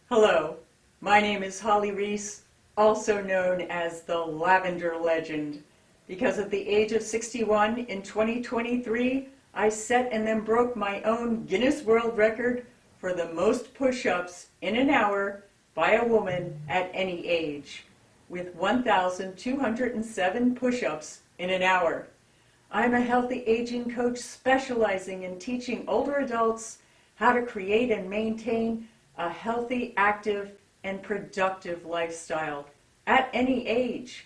Hello, my name is Holly Reese, also known as the Lavender Legend. Because at the age of 61 in 2023, I set and then broke my own Guinness World Record for the most push-ups in an hour by a woman at any age, with 1,207 push-ups in an hour. I'm a healthy aging coach specializing in teaching older adults how to create and maintain a healthy, active, and productive lifestyle at any age.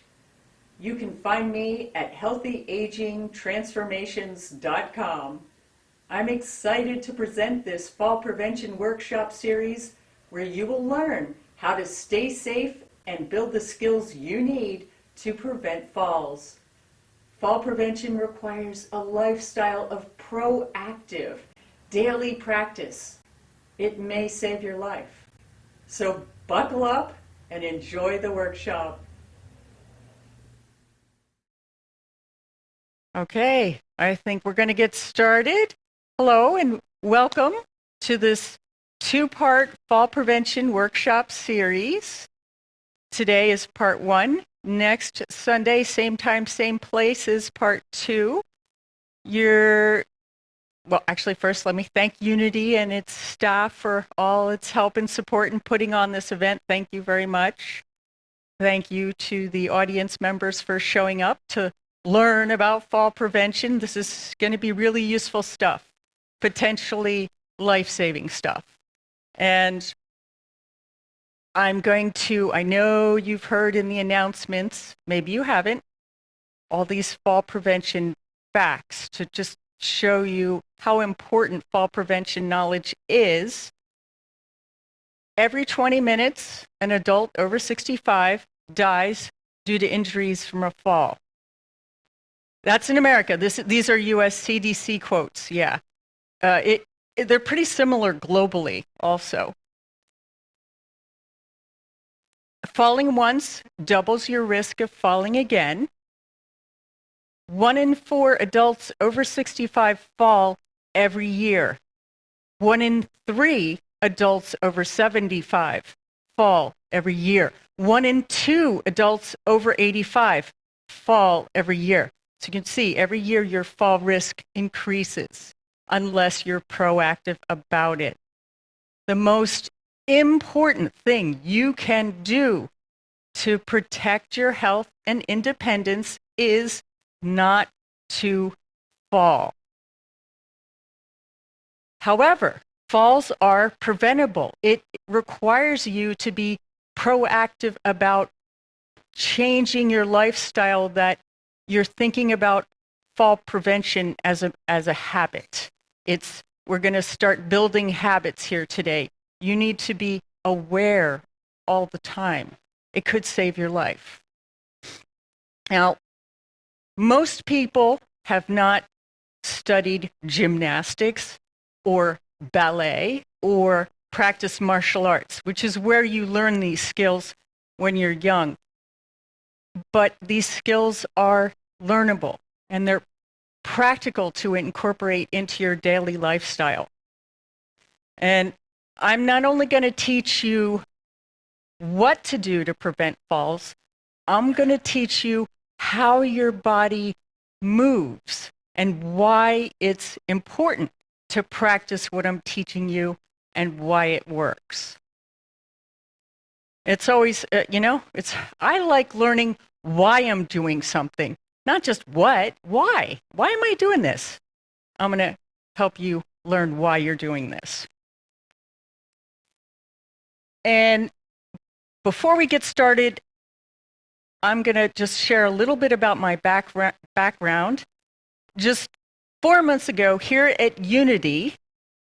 You can find me at healthyagingtransformations.com. I'm excited to present this fall prevention workshop series where you will learn how to stay safe and build the skills you need to prevent falls. Fall prevention requires a lifestyle of proactive, daily practice. It may save your life. So buckle up and enjoy the workshop. Okay, I think we're going to get started. Hello and welcome to this two-part fall prevention workshop series. Today is part one. Next Sunday, same time, same place, is part two. Actually, first, let me thank Unity and its staff for all its help and support in putting on this event. Thank you very much. Thank you to the audience members for showing up to learn about fall prevention. This is going to be really useful stuff, potentially life-saving stuff. And I know you've heard in the announcements, maybe you haven't, all these fall prevention facts to just show you how important fall prevention knowledge is. Every 20 minutes, an adult over 65 dies due to injuries from a fall. That's in America. These are US CDC quotes, yeah. They're pretty similar globally also. Falling once doubles your risk of falling again. 1 in 4 adults over 65 fall every year. 1 in 3 adults over 75 fall every year. 1 in 2 adults over 85 fall every year. So you can see every year your fall risk increases unless you're proactive about it. The most important thing you can do to protect your health and independence is not to fall. However, falls are preventable. It requires you to be proactive about changing your lifestyle, that you're thinking about fall prevention as a habit. We're going to start building habits here today. You need to be aware all the time. It could save your life. Now, most people have not studied gymnastics or ballet or practice martial arts, which is where you learn these skills when you're young. But these skills are learnable and they're practical to incorporate into your daily lifestyle. And I'm not only going to teach you what to do to prevent falls, I'm going to teach you how your body moves and why it's important to practice what I'm teaching you and why it works. It's always, I like learning why I'm doing something, not just what, why. Why am I doing this? I'm going to help you learn why you're doing this. And before we get started, I'm going to just share a little bit about my background. Just 4 months ago, here at Unity,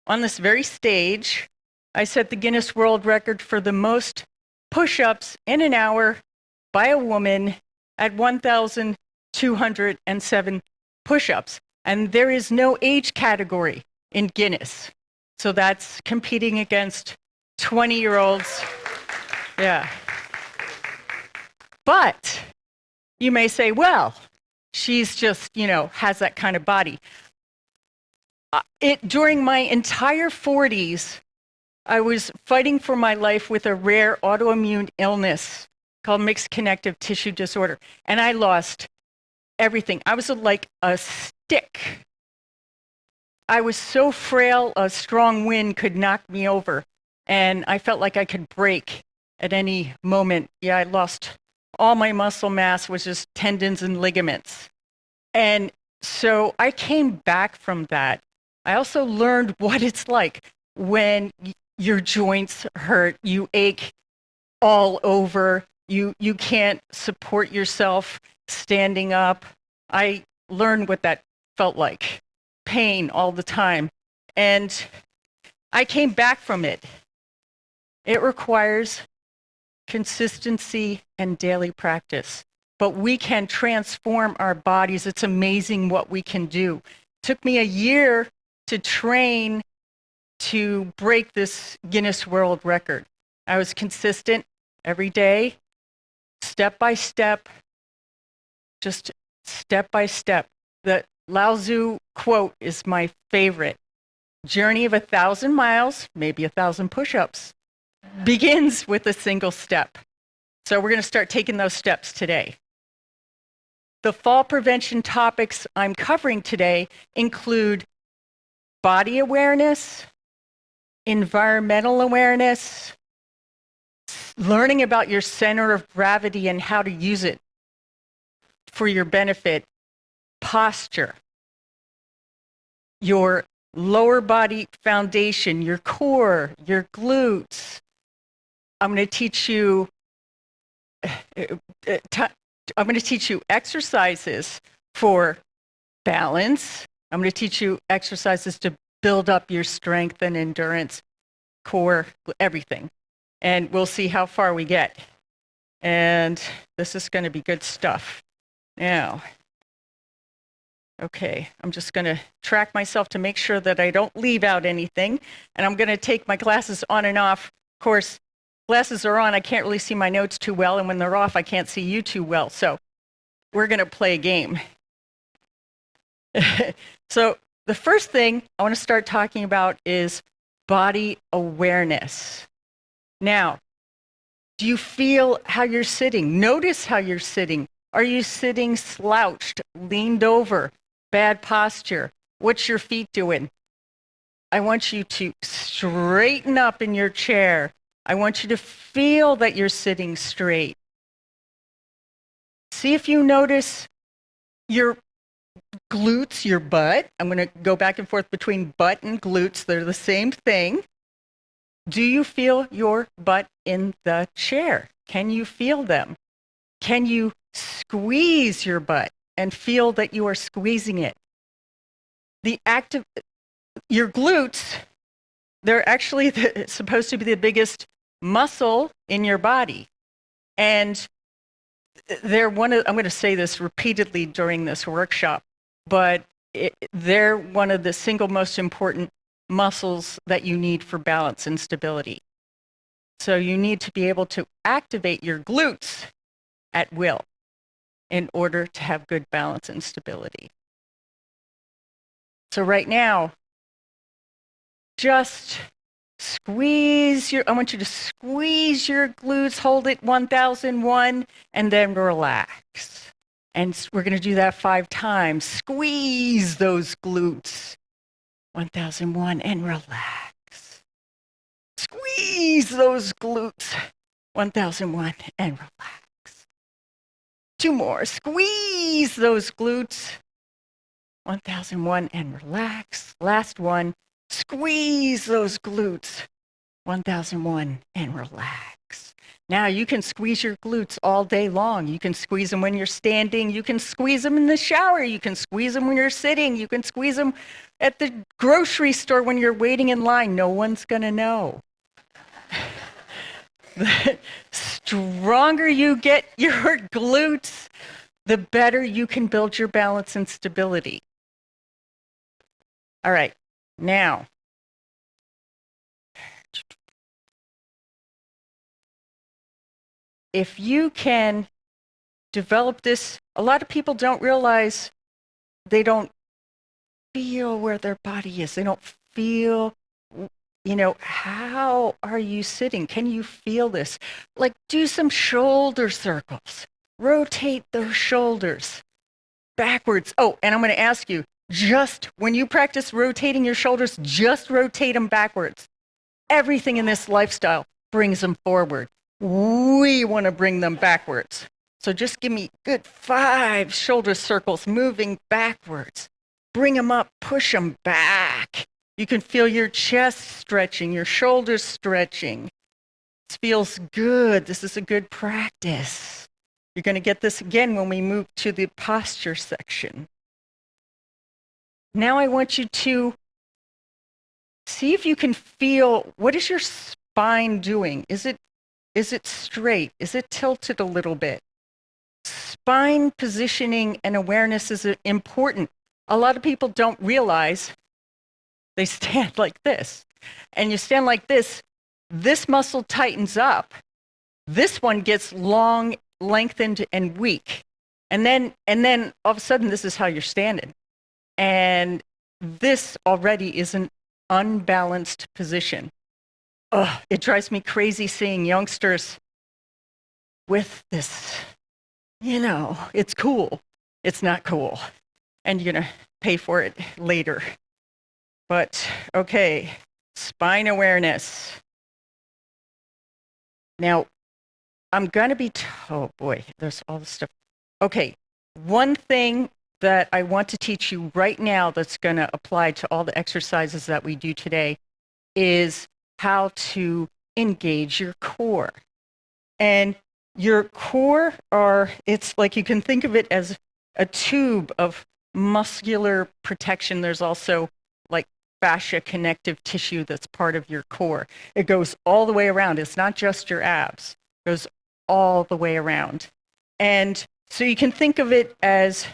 on this very stage, I set the Guinness World Record for the most push-ups in an hour by a woman at 1,207 push-ups. And there is no age category in Guinness. So that's competing against 20-year-olds. Yeah. But you may say, well, she's just, has that kind of body. During my entire 40s, I was fighting for my life with a rare autoimmune illness called mixed connective tissue disorder. And I lost everything. I was like a stick. I was so frail, a strong wind could knock me over. And I felt like I could break at any moment. Yeah, I lost all my muscle mass, was just tendons and ligaments. And so I came back from that. I also learned what it's like when your joints hurt, you ache all over, you can't support yourself standing up. I learned what that felt like, pain all the time. And I came back from it. It requires consistency and daily practice, but we can transform our bodies. It's amazing what we can do. It took me a year to train to break this Guinness World Record. I was consistent every day, step by step, just step by step. The Lao Tzu quote is my favorite. Journey of 1,000 miles, maybe 1,000 push-ups, begins with a single step. So we're going to start taking those steps today. The fall prevention topics I'm covering today include body awareness, environmental awareness, learning about your center of gravity and how to use it for your benefit, posture, your lower body foundation, your core, your glutes. I'm going to teach you exercises for balance. I'm going to teach you exercises to build up your strength and endurance, core, everything. And we'll see how far we get. And this is going to be good stuff. Now, okay, I'm just going to track myself to make sure that I don't leave out anything. And I'm going to take my glasses on and off. Of course, glasses are on, I can't really see my notes too well. And when they're off, I can't see you too well. So we're going to play a game. So the first thing I want to start talking about is body awareness. Now, do you feel how you're sitting? Notice how you're sitting. Are you sitting slouched, leaned over, bad posture? What's your feet doing? I want you to straighten up in your chair. I want you to feel that you're sitting straight. See if you notice your glutes, your butt. I'm going to go back and forth between butt and glutes. They're the same thing. Do you feel your butt in the chair? Can you feel them? Can you squeeze your butt and feel that you are squeezing it? Your glutes, they're actually supposed to be the biggest muscle in your body. And they're I'm going to say this repeatedly during this workshop, but they're one of the single most important muscles that you need for balance and stability. So you need to be able to activate your glutes at will in order to have good balance and stability. So right now, just I want you to squeeze your glutes, hold it 1001, and then relax. And we're going to do that 5 times. Squeeze those glutes. 1001 and relax. Squeeze those glutes. 1001 and relax. 2 more. Squeeze those glutes. 1001 and relax. Last one. Squeeze those glutes. 1001 and relax. Now you can squeeze your glutes all day long. You can squeeze them when you're standing. You can squeeze them in the shower. You can squeeze them when you're sitting. You can squeeze them at the grocery store when you're waiting in line. No one's going to know. The stronger you get your glutes, the better you can build your balance and stability. All right, now, if you can develop this, a lot of people don't realize they don't feel where their body is. They don't feel how are you sitting? Can you feel this? Like, do some shoulder circles. Rotate those shoulders backwards. Oh, and I'm going to ask you, just when you practice rotating your shoulders, just rotate them backwards. Everything in this lifestyle brings them forward. We want to bring them backwards. So just give me good 5 shoulder circles moving backwards. Bring them up, push them back. You can feel your chest stretching, your shoulders stretching. This feels good. This is a good practice. You're going to get this again when we move to the posture section. Now I want you to see if you can feel, what is your spine doing? Is it straight? Is it tilted a little bit? Spine positioning and awareness is important. A lot of people don't realize they stand like this. And you stand like this muscle tightens up. This one gets long, lengthened, and weak. And then all of a sudden, this is how you're standing. And this already is an unbalanced position. It drives me crazy seeing youngsters with this. It's cool. It's not cool. And you're going to pay for it later. But, okay, spine awareness. Now, I'm going to be, oh boy, there's all this stuff. Okay, one thing that I want to teach you right now that's going to apply to all the exercises that we do today is how to engage your core. And your core it's like you can think of it as a tube of muscular protection. There's also like fascia connective tissue that's part of your core. It goes all the way around. It's not just your abs. It goes all the way around. And so you can think of it as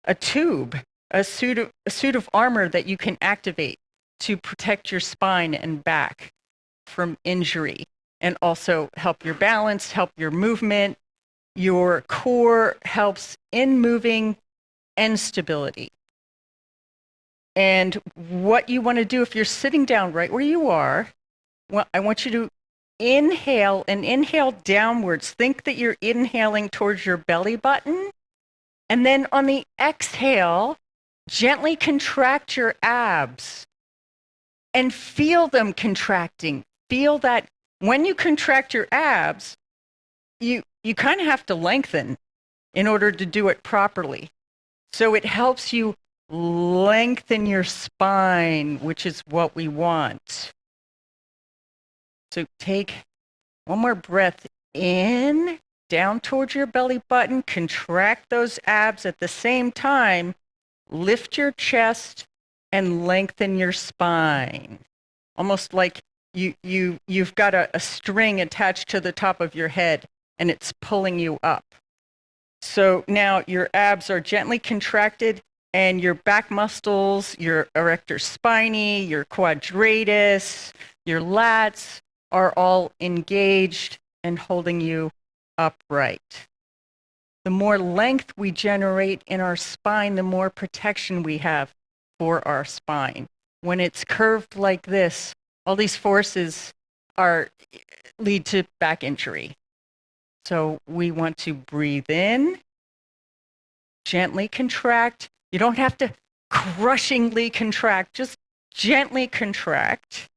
a tube, a suit of armor that you can activate to protect your spine and back from injury, and also help your balance, help your movement. Your core helps in moving and stability. And what you want to do if you're sitting down right where you are, I want you to inhale and inhale downwards. Think that you're inhaling towards your belly button. And then on the exhale, gently contract your abs and feel them contracting. Feel that when you contract your abs, you kind of have to lengthen in order to do it properly. So it helps you lengthen your spine, which is what we want. So take one more breath in, down towards your belly button, contract those abs at the same time, lift your chest and lengthen your spine. Almost like you've got a string attached to the top of your head and it's pulling you up. So now your abs are gently contracted and your back muscles, your erector spinae, your quadratus, your lats are all engaged and holding you upright. The more length we generate in our spine, the more protection we have for our spine. When it's curved like this, all these forces lead to back injury. So we want to breathe in, gently contract. You don't have to crushingly contract, just gently contract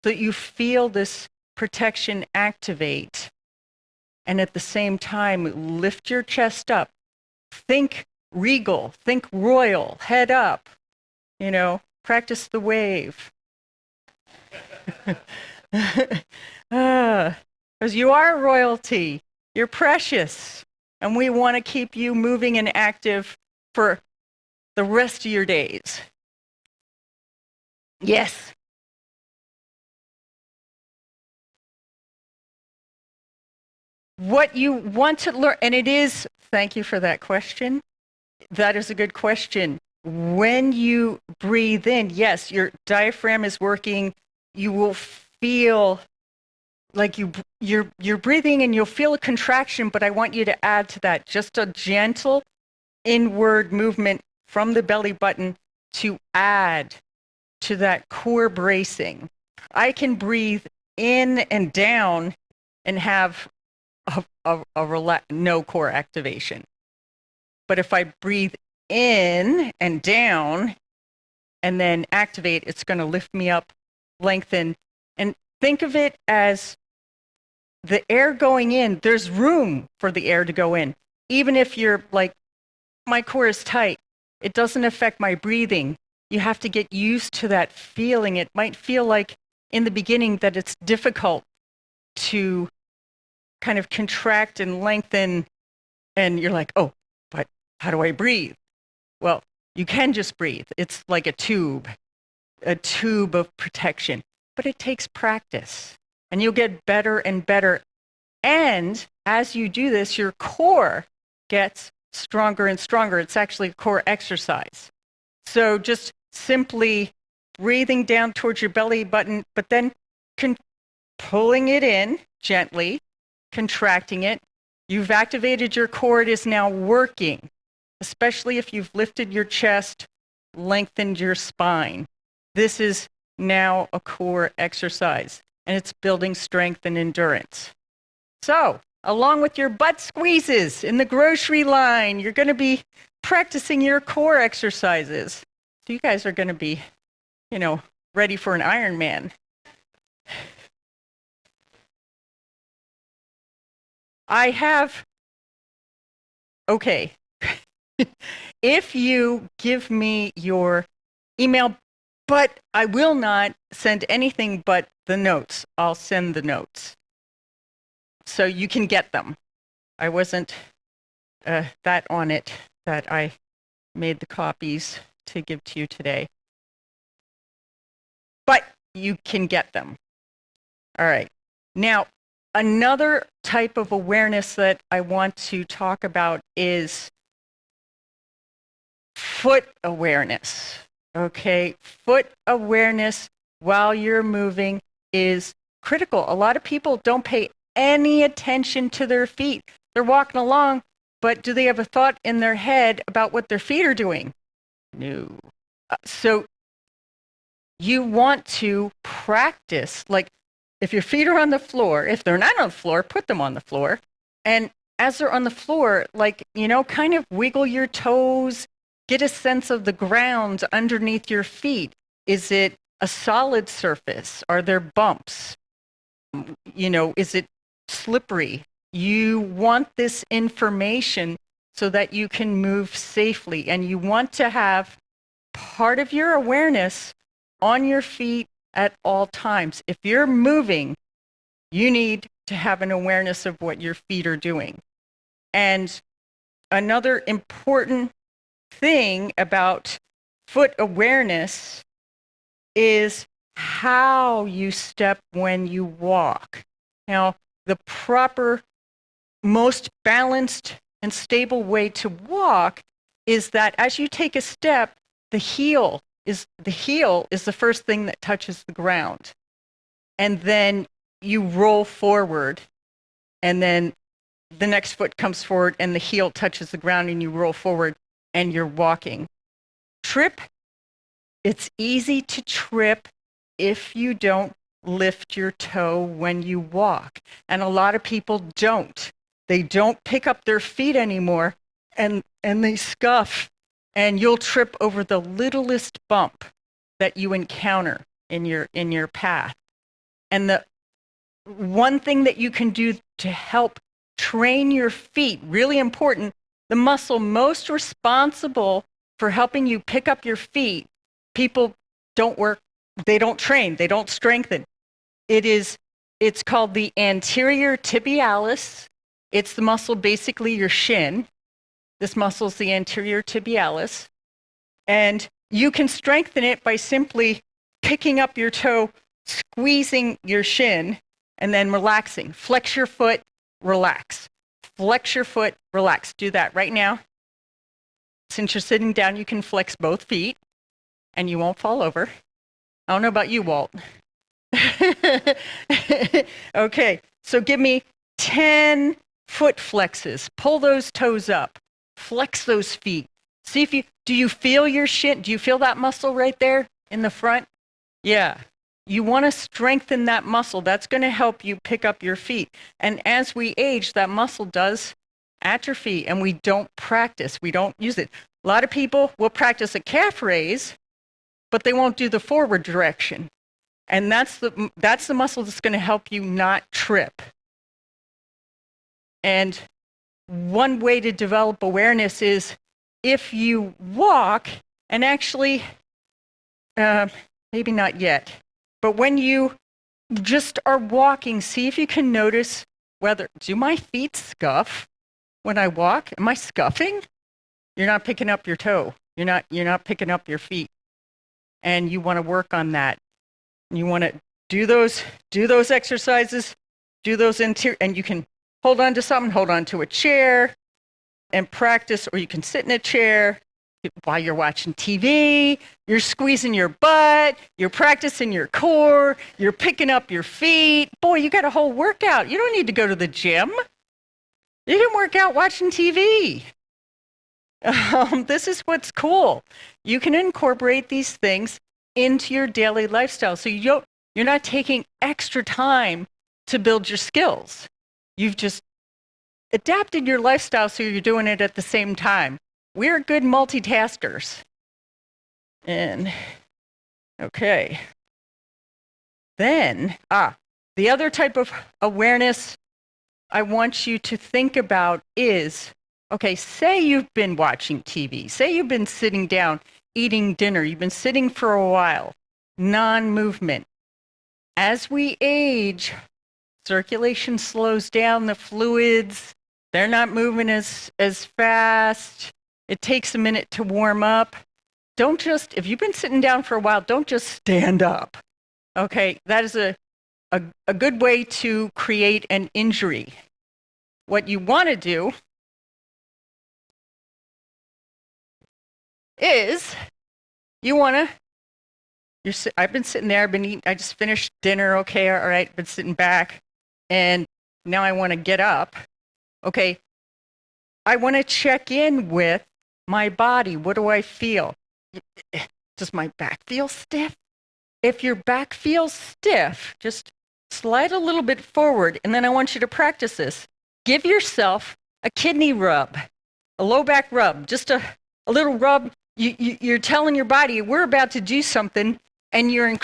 so that you feel this protection activate. And at the same time, lift your chest up. Think regal, think royal, head up. Practice the wave. Because you are royalty. You're precious. And we want to keep you moving and active for the rest of your days. Yes. What you want to learn, and it is, thank you for that question. That is a good question. When you breathe in, yes, your diaphragm is working. You will feel like you're breathing and you'll feel a contraction, but I want you to add to that just a gentle inward movement from the belly button to add to that core bracing. I can breathe in and down and have no core activation. But if I breathe in and down and then activate, it's going to lift me up, lengthen, and think of it as the air going in. There's room for the air to go in. Even if you're like, my core is tight, it doesn't affect my breathing. You have to get used to that feeling. It might feel like in the beginning that it's difficult to kind of contract and lengthen, and you're like, oh, but how do I breathe? Well, you can just breathe. It's like a tube of protection, but it takes practice, and you'll get better and better. And as you do this, your core gets stronger and stronger. It's actually a core exercise. So just simply breathing down towards your belly button, but then pulling it in gently, contracting it. You've activated your core. It is now working, especially if you've lifted your chest, lengthened your spine. This is now a core exercise, and it's building strength and endurance. So, along with your butt squeezes in the grocery line, you're going to be practicing your core exercises. So you guys are going to be, ready for an Ironman. Okay. If you give me your email, but I will not send anything but the notes. I'll send the notes. So you can get them. I wasn't that on it that I made the copies to give to you today. But you can get them. All right. Now, another type of awareness that I want to talk about is foot awareness. Okay, foot awareness while you're moving is critical. A lot of people don't pay any attention to their feet. They're walking along, but do they have a thought in their head about what their feet are doing? No. So you want to practice, like if your feet are on the floor, if they're not on the floor, put them on the floor. And as they're on the floor, kind of wiggle your toes, get a sense of the ground underneath your feet. Is it a solid surface? Are there bumps? Is it slippery? You want this information so that you can move safely, and you want to have part of your awareness on your feet at all times. If you're moving, you need to have an awareness of what your feet are doing. And another important thing about foot awareness is how you step when you walk. Now, the proper, most balanced and stable way to walk is that as you take a step, the heel is the first thing that touches the ground. And then you roll forward, and then the next foot comes forward and the heel touches the ground and you roll forward and you're walking. Trip, it's easy to trip if you don't lift your toe when you walk. And a lot of people don't. They don't pick up their feet anymore, and they scuff, and you'll trip over the littlest bump that you encounter in your path. And the one thing that you can do to help train your feet, really important, the muscle most responsible for helping you pick up your feet, people don't work, they don't train, they don't strengthen. It's called the anterior tibialis. It's the muscle, basically your shin. This muscle is the anterior tibialis. And you can strengthen it by simply picking up your toe, squeezing your shin, and then relaxing. Flex your foot, relax. Flex your foot, relax. Do that right now. Since you're sitting down, you can flex both feet, and you won't fall over. I don't know about you, Walt. Okay, so give me 10 foot flexes. Pull those toes up. Flex those feet. See if do you feel your shin? Do you feel that muscle right there in the front? Yeah. You want to strengthen that muscle. That's going to help you pick up your feet. And as we age, that muscle does atrophy, and we don't practice. We don't use it. A lot of people will practice a calf raise, but they won't do the forward direction. And that's the muscle that's going to help you not trip. And one way to develop awareness is if you walk, and actually, maybe not yet, but when you just are walking, see if you can notice whether, do my feet scuff when I walk? Am I scuffing? You're not picking up your toe. You're not picking up your feet. And you want to work on that. You want to do those exercises, do those interior, and you can hold on to something, hold on to a chair and practice, or you can sit in a chair while you're watching TV, you're squeezing your butt, you're practicing your core, you're picking up your feet. Boy, you got a whole workout. You don't need to go to the gym. You can work out watching TV. This is what's cool. You can incorporate these things into your daily lifestyle. So you're not taking extra time to build your skills. You've just adapted your lifestyle so you're doing it at the same time. We're good multitaskers. And, okay. Then, the other type of awareness I want you to think about is, okay, say you've been watching TV. Say you've been sitting down, eating dinner. You've been sitting for a while, non-movement. As we age, circulation slows down, the fluids, they're not moving as fast. It takes a minute to warm up. If you've been sitting down for a while, don't just stand up. Okay, that is a good way to create an injury. What you want to do is I've been sitting there, I've been eating, I just finished dinner, okay, all right, been sitting back, and now I want to get up. Okay, I want to check in with my body. What do I feel? Does my back feel stiff? If your back feels stiff, just slide a little bit forward, and then I want you to practice this. Give yourself a kidney rub, a low back rub, just a little rub. You're telling your body, we're about to do something, and you're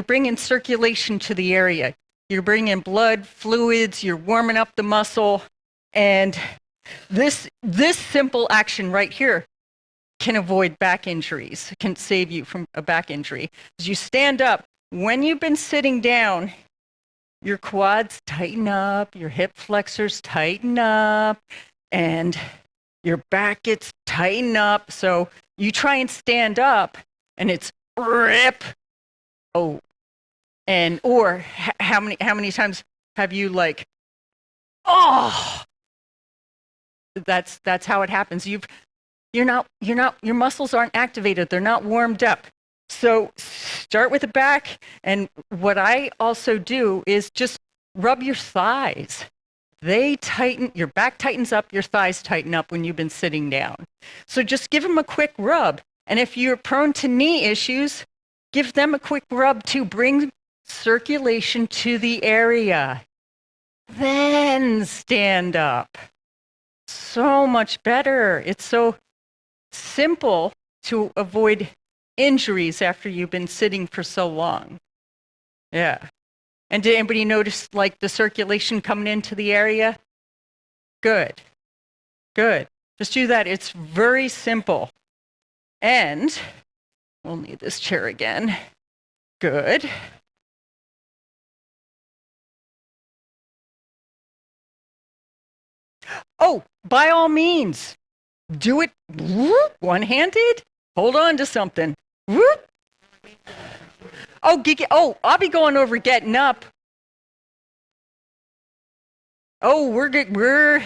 bringing circulation to the area. You're bringing blood, fluids, you're warming up the muscle, and this simple action right here can avoid back injuries, can save you from a back injury. As you stand up, when you've been sitting down, your quads tighten up, your hip flexors tighten up, and your back gets tightened up. So you try and stand up, and it's rip. Oh, and or how many times have you like, oh? That's how it happens. Your muscles aren't activated. They're not warmed up. So start with the back. And what I also do is just rub your thighs. They tighten, your back tightens up, your thighs tighten up when you've been sitting down. So just give them a quick rub. And if you're prone to knee issues, give them a quick rub to bring circulation to the area. Then stand up. So much better. It's so simple to avoid injuries after you've been sitting for so long. Yeah. And did anybody notice like the circulation coming into the area? Good. Good. Just do that. It's very simple. And we'll need this chair again. Good. Oh, by all means, do it one-handed. Hold on to something. Oh, I'll be going over getting up. Oh, we're good.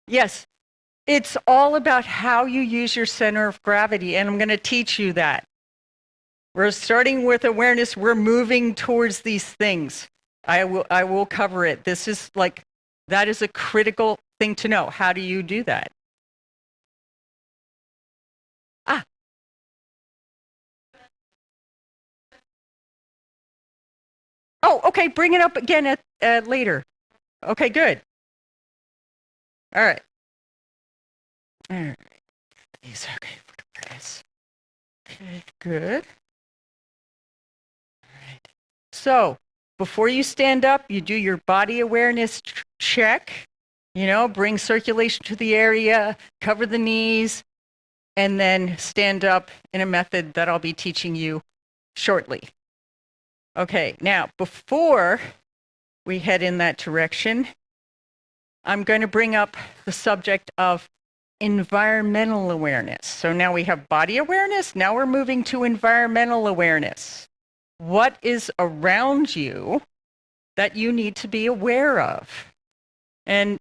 Yes, it's all about how you use your center of gravity, and I'm going to teach you that. We're starting with awareness. We're moving towards these things. I will cover it. That is a critical thing to know. How do you do that? Oh, okay, bring it up again at later. Okay, good. All right. All right. These, okay, okay, good. All right. So before you stand up, you do your body awareness check. You know, bring circulation to the area, cover the knees, and then stand up in a method that I'll be teaching you shortly. Okay, now before we head in that direction, I'm going to bring up the subject of environmental awareness. So now we have body awareness, now we're moving to environmental awareness. What is around you that you need to be aware of? And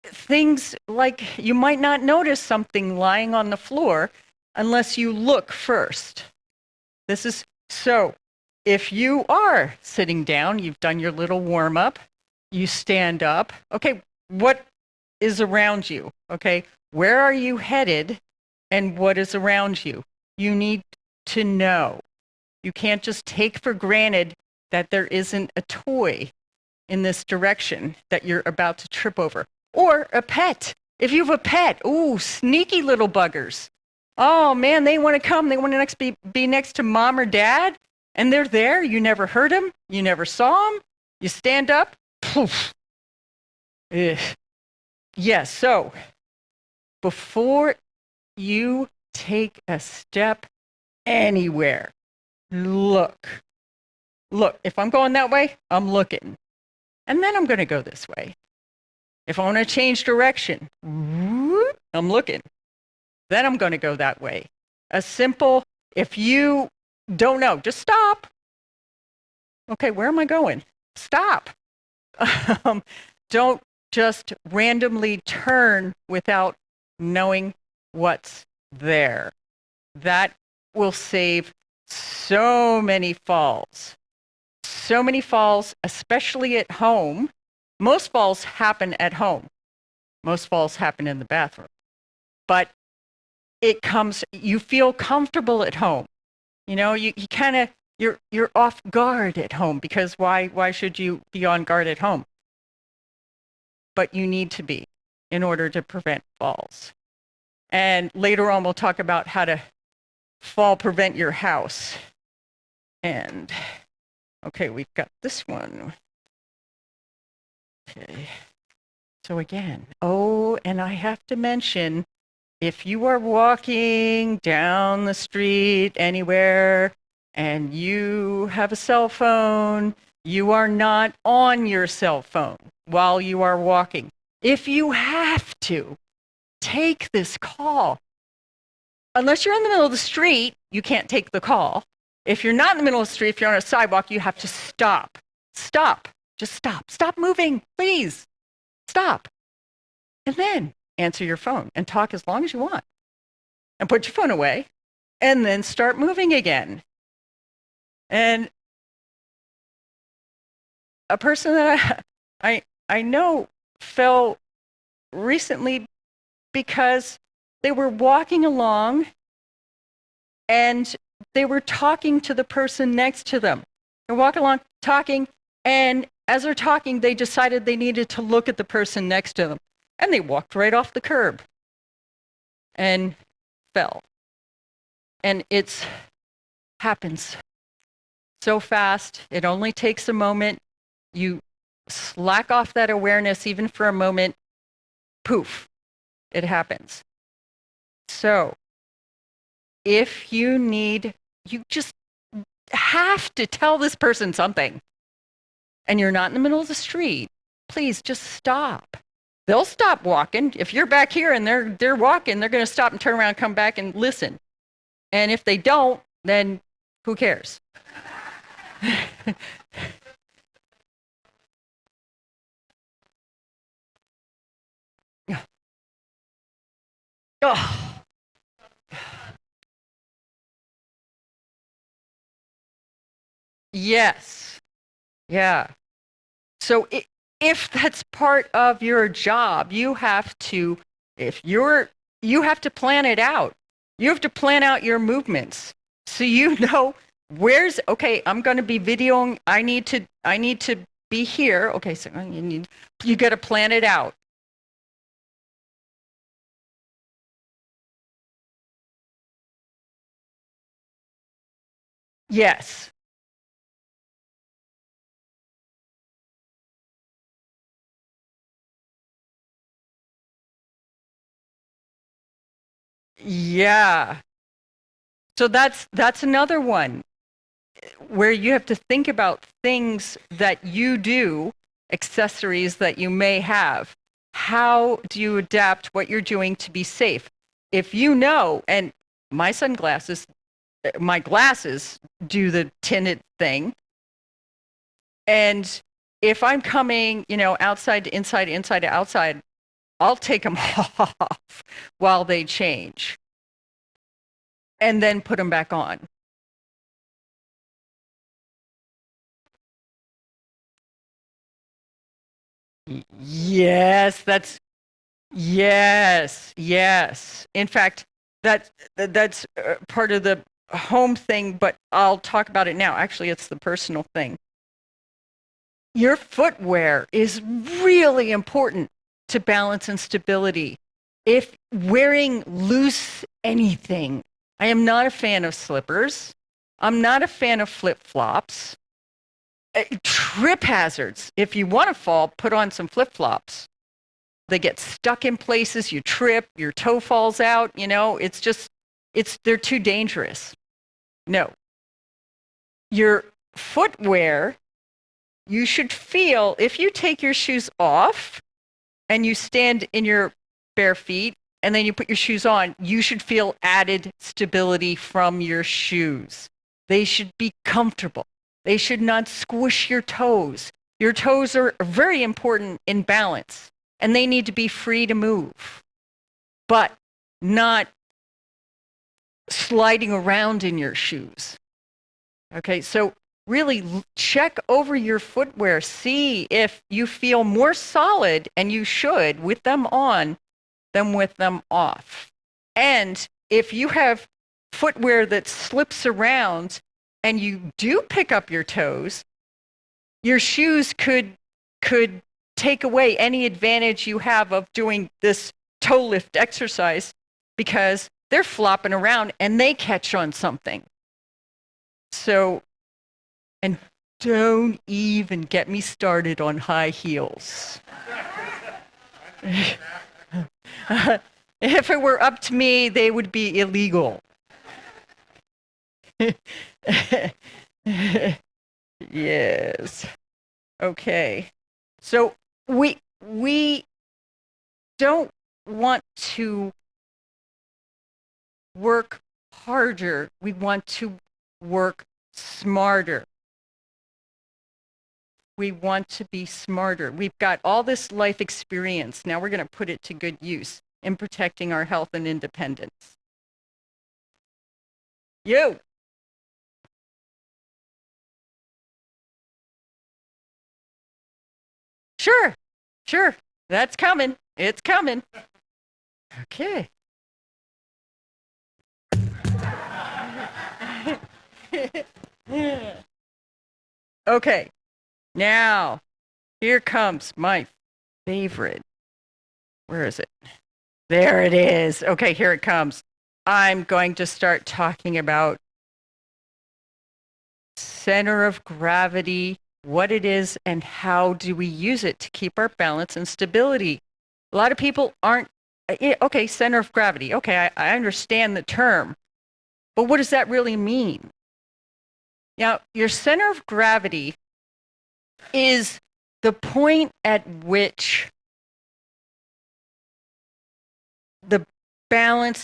things like you might not notice something lying on the floor unless you look first. This is so if you are sitting down, you've done your little warm up, you stand up. Okay, what is around you? Okay, where are you headed and what is around you? You need to know. You can't just take for granted that there isn't a toy in this direction that you're about to trip over. Or a pet. If you have a pet, ooh, sneaky little buggers. Oh man, they want to come. They want to be next to mom or dad, and they're there. You never heard them. You never saw them. You stand up. Poof. Ugh. Yes, so before you take a step anywhere, look. Look, if I'm going that way, I'm looking. And then I'm going to go this way. If I want to change direction, I'm looking. Then I'm going to go that way. A simple, if you don't know, just stop. Okay, where am I going? Stop. Don't just randomly turn without knowing what's there. That will save so many falls. So many falls, especially at home. Most falls happen at home. Most falls happen in the bathroom. But you feel comfortable at home. You know, you kind of, you're off guard at home because why should you be on guard at home? But you need to be in order to prevent falls. And later on, we'll talk about how to fall prevent your house. And, okay, we've got this one. Okay. So again, oh, and I have to mention, if you are walking down the street anywhere and you have a cell phone, you are not on your cell phone while you are walking. If you have to, take this call. Unless you're in the middle of the street, you can't take the call. If you're not in the middle of the street, if you're on a sidewalk, you have to stop. Stop. Just stop. Stop moving, please. Stop. And then answer your phone and talk as long as you want. And put your phone away and then start moving again. And a person that I know fell recently because they were walking along and they were talking to the person next to them. They're walking along talking, and as they're talking, they decided they needed to look at the person next to them. And they walked right off the curb and fell. And it happens so fast. It only takes a moment. You slack off that awareness even for a moment, poof, it happens. So if you just have to tell this person something and you're not in the middle of the street, please just stop. They'll stop walking. If you're back here and they're walking, they're going to stop and turn around, come back and listen. And if they don't, then who cares? Oh. Yes. Yeah. So if that's part of your job, you have to plan it out. You have to plan out your movements so you know Okay, I'm going to be videoing. I need to be here. Okay, so you got to plan it out. Yes. Yeah. So that's another one where you have to think about things that you do, accessories that you may have. How do you adapt what you're doing to be safe? If you know, and my sunglasses, my glasses do the tinted thing. And if I'm coming, outside to inside, inside to outside, I'll take them off while they change and then put them back on. Yes, yes. In fact, that's part of the home thing, but I'll talk about it now. Actually, it's the personal thing. Your footwear is really important to balance and stability. If wearing loose anything, I am not a fan of slippers. I'm not a fan of flip-flops. Trip hazards. If you want to fall, put on some flip-flops. They get stuck in places, you trip, your toe falls out, they're too dangerous. No. Your footwear, you should feel, if you take your shoes off and you stand in your bare feet and then you put your shoes on, you should feel added stability from your shoes. They should be comfortable. They should not squish your toes. Your toes are very important in balance, and they need to be free to move, but not sliding around in your shoes. Okay, so really check over your footwear. See if you feel more solid, and you should, with them on than with them off. And if you have footwear that slips around and you do pick up your toes, your shoes could take away any advantage you have of doing this toe lift exercise because they're flopping around and they catch on something. So, and don't even get me started on high heels. If it were up to me, they would be illegal. Yes. Okay. So we don't want to work harder. We want to work smarter. We want to be smarter. We've got all this life experience. Now we're going to put it to good use in protecting our health and independence. You. Sure. Sure. That's coming. It's coming. Okay. Okay. Now, here comes my favorite. Where is it? There it is. Okay, here it comes. I'm going to start talking about center of gravity, what it is, and how do we use it to keep our balance and stability. A lot of people aren't, okay, center of gravity. Okay, I understand the term, but what does that really mean? Now, your center of gravity is the point at which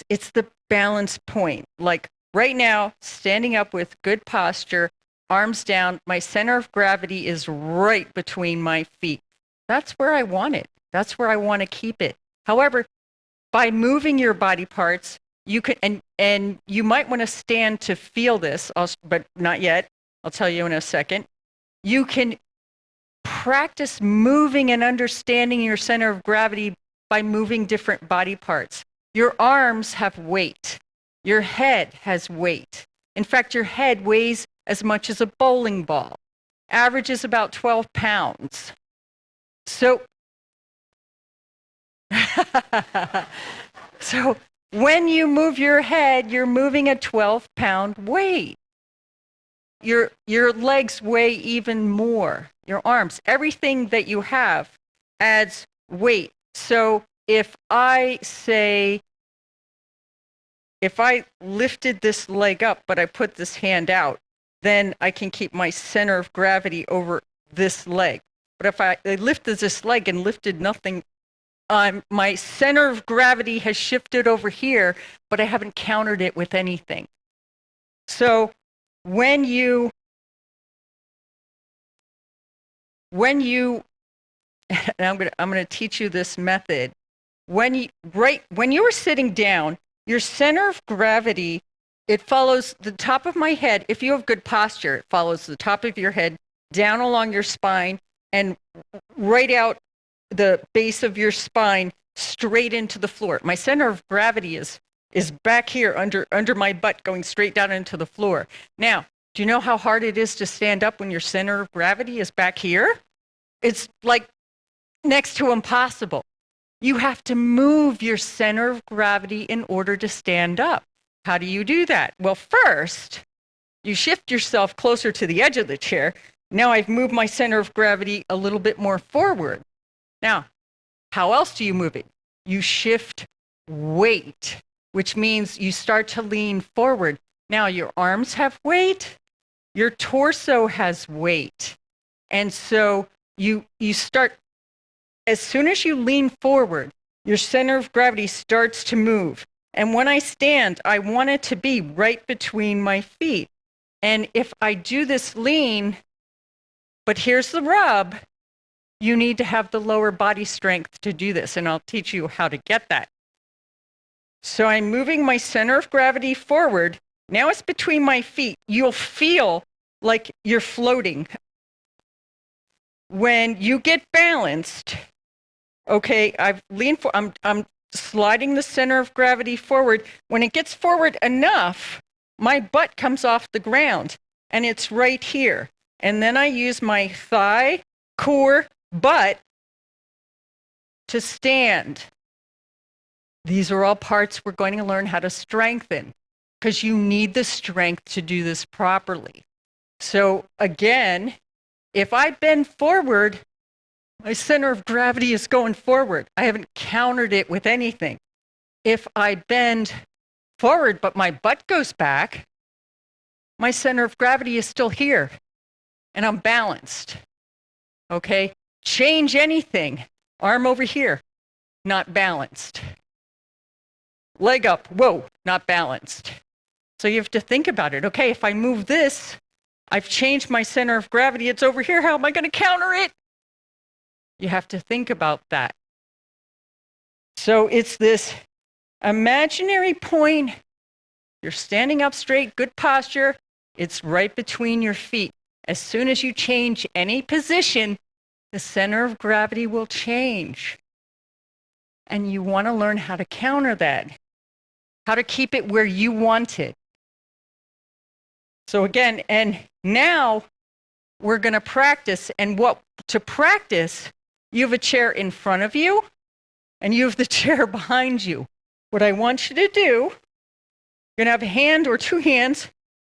it's the balance point. Like right now, standing up with good posture, arms down, my center of gravity is right between my feet. That's where I want it. That's where I want to keep it. However, by moving your body parts, you can, and you might want to stand to feel this, but not yet. I'll tell you in a second. You can practice moving and understanding your center of gravity by moving different body parts. Your arms have weight. Your head has weight. In fact, your head weighs as much as a bowling ball. Average is about 12 pounds. So, so when you move your head, you're moving a 12-pound weight. Your legs weigh even more. Your arms, everything that you have adds weight. So if I lifted this leg up, but I put this hand out, then I can keep my center of gravity over this leg. But if I lifted this leg and lifted nothing, my center of gravity has shifted over here, but I haven't countered it with anything. So when you and I'm going to teach you this method. When you are sitting down, your center of gravity, it follows the top of my head. If you have good posture, it follows the top of your head down along your spine and right out the base of your spine straight into the floor. My center of gravity is back here under my butt going straight down into the floor. Now, do you know how hard it is to stand up when your center of gravity is back here? It's like next to impossible. You have to move your center of gravity in order to stand up. How do you do that? Well, first, you shift yourself closer to the edge of the chair. Now I've moved my center of gravity a little bit more forward. Now, how else do you move it? You shift weight, which means you start to lean forward. Now your arms have weight, your torso has weight. And so you start, as soon as you lean forward, your center of gravity starts to move. And when I stand, I want it to be right between my feet. And if I do this lean, but here's the rub, you need to have the lower body strength to do this, and I'll teach you how to get that. So I'm moving my center of gravity forward. Now it's between my feet. You'll feel like you're floating. When you get balanced, okay, I've leaned for, I'm sliding the center of gravity forward. When it gets forward enough, my butt comes off the ground, and it's right here. And then I use my thigh, core, butt to stand. These are all parts we're going to learn how to strengthen because you need the strength to do this properly. So again, if I bend forward, my center of gravity is going forward. I haven't countered it with anything. If I bend forward, but my butt goes back, my center of gravity is still here, and I'm balanced. Okay? Change anything. Arm over here, not balanced. Leg up, whoa, not balanced. So you have to think about it. Okay, if I move this, I've changed my center of gravity. It's over here. How am I going to counter it? You have to think about that. So it's this imaginary point. You're standing up straight, good posture. It's right between your feet. As soon as you change any position, the center of gravity will change. And you want to learn how to counter that, how to keep it where you want it. So again, and now we're going to practice. And what to practice, you have a chair in front of you, and you have the chair behind you. What I want you to do, you're going to have a hand or two hands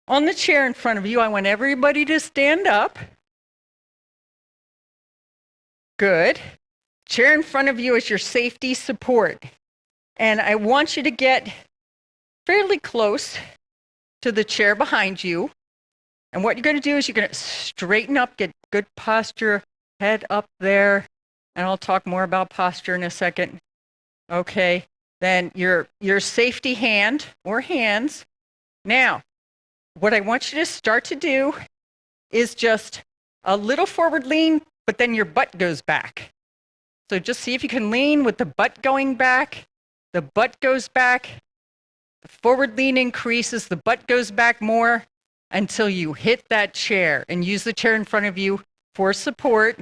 on the chair in front of you. I want everybody to stand up. Good. Chair in front of you is your safety support. And I want you to get fairly close to the chair behind you. And what you're going to do is you're going to straighten up, get good posture, head up there. And I'll talk more about posture in a second. Okay. Then your safety hand or hands. Now, what I want you to start to do is just a little forward lean, but then your butt goes back. So just see if you can lean with the butt going back. The butt goes back. The forward lean increases. The butt goes back more until you hit that chair, and use the chair in front of you for support.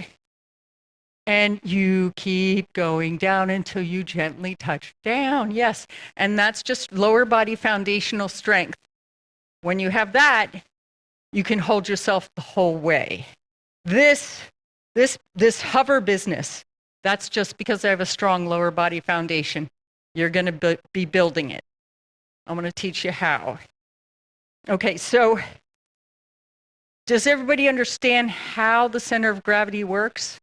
And you keep going down until you gently touch down. Yes. And that's just lower body foundational strength. When you have that, you can hold yourself the whole way. This hover business, that's just because I have a strong lower body foundation. You're going to be building it. I'm going to teach you how. Okay, so does everybody understand how the center of gravity works?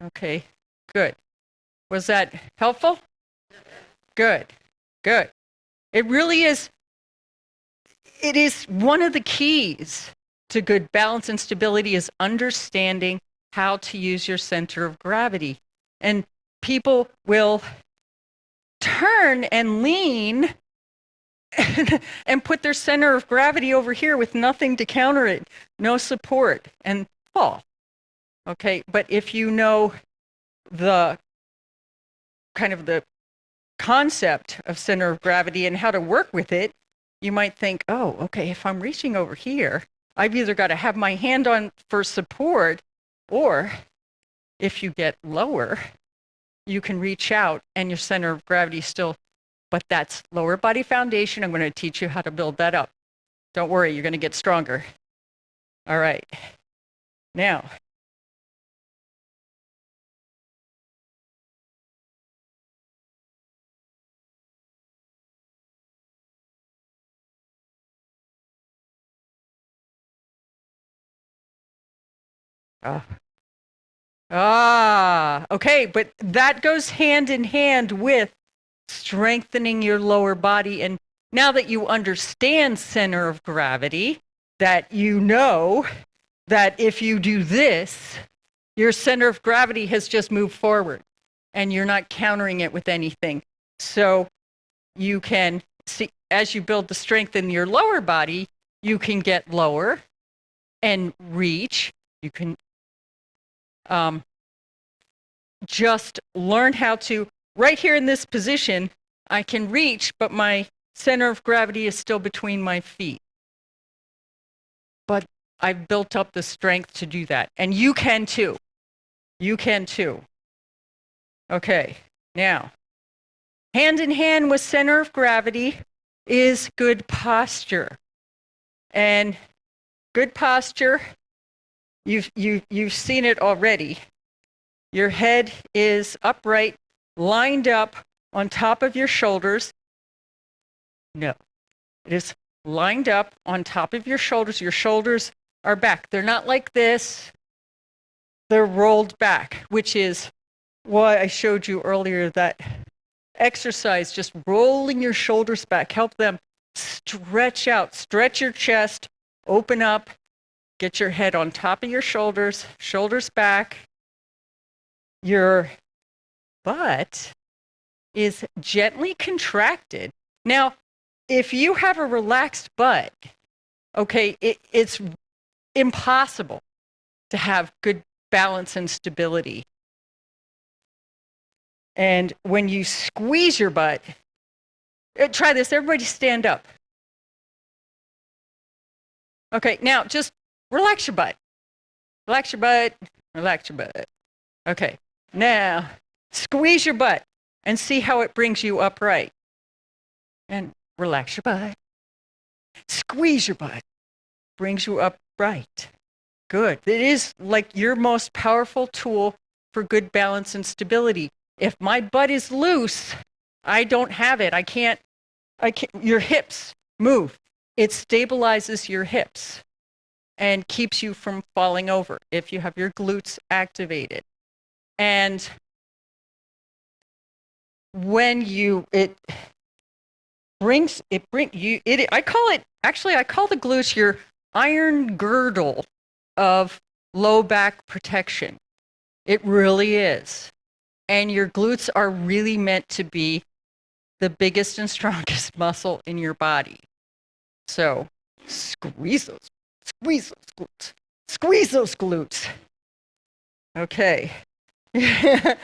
Okay, good. Was that helpful? Good, good. It really is, it is one of the keys to good balance and stability is understanding how to use your center of gravity. And people will turn and lean and put their center of gravity over here with nothing to counter it, no support, and fall. Okay, but if you know the kind of the concept of center of gravity and how to work with it, you might think, oh, okay, if I'm reaching over here, I've either got to have my hand on for support, or if you get lower, you can reach out and your center of gravity still, but that's lower body foundation. I'm going to teach you how to build that up. Don't worry, you're going to get stronger. All right. Now, okay, but that goes hand in hand with strengthening your lower body. And now that you understand center of gravity, that you know that if you do this, your center of gravity has just moved forward and you're not countering it with anything. So you can see, as you build the strength in your lower body, you can get lower and reach. You can just learn how to, right here in this position, I can reach, but my center of gravity is still between my feet. But I've built up the strength to do that. And you can too. You can too. Okay, now, hand in hand with center of gravity is good posture. And good posture, you've seen it already. Your head is upright, lined up on top of your shoulders. No, it is lined up on top of your shoulders. Your shoulders are back. They're not like this. They're rolled back, which is why I showed you earlier that exercise, just rolling your shoulders back. Help them stretch out, stretch your chest, open up, get your head on top of your shoulders, shoulders back. Your butt is gently contracted. Now, if you have a relaxed butt, okay, it's impossible to have good balance and stability. And when you squeeze your butt, try this, everybody stand up. Okay, now just relax your butt. Relax your butt, relax your butt. Okay, now squeeze your butt and see how it brings you upright. And relax your butt. Squeeze your butt, brings you upright. Good. It is like your most powerful tool for good balance and stability. If my butt is loose, I don't have it. I can't, your hips move. It stabilizes your hips and keeps you from falling over if you have your glutes activated. And when I call the glutes your iron girdle of low back protection. It really is. And your glutes are really meant to be the biggest and strongest muscle in your body. So squeeze those glutes. Squeeze those glutes. Okay. No.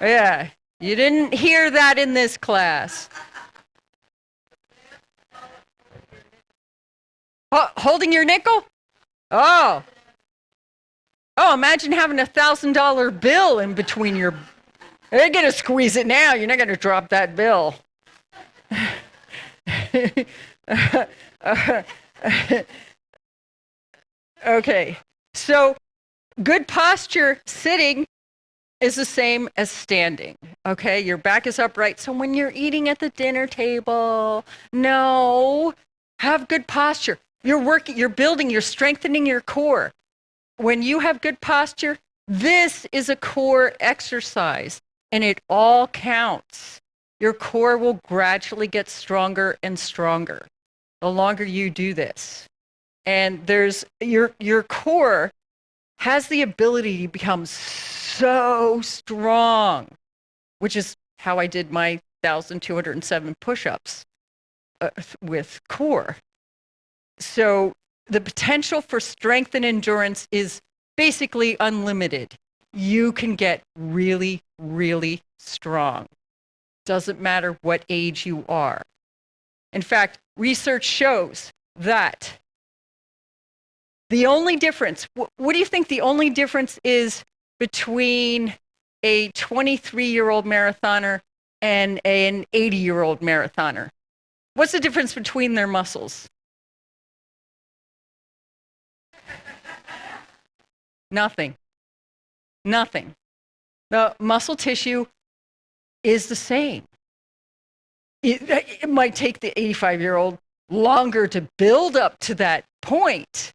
Yeah, you didn't hear that in this class. Holding your nickel? Oh, Oh, imagine having $1,000 bill in between your. You're going to squeeze it now. You're not going to drop that bill. Okay. So good posture sitting is the same as standing. Okay. Your back is upright. So when you're eating at the dinner table, no, have good posture. You're working, you're building, you're strengthening your core. When you have good posture, this is a core exercise and it all counts. Your core will gradually get stronger and stronger the longer you do this. And there's your core has the ability to become so strong, which is how I did my 1,207 push-ups with core. So the potential for strength and endurance is basically unlimited. You can get really, really strong. Doesn't matter what age you are. In fact, research shows that the only difference, what do you think the only difference is between a 23-year-old marathoner and an 80-year-old marathoner? What's the difference between their muscles? Nothing. Nothing. The muscle tissue is the same. It might take the 85-year-old longer to build up to that point,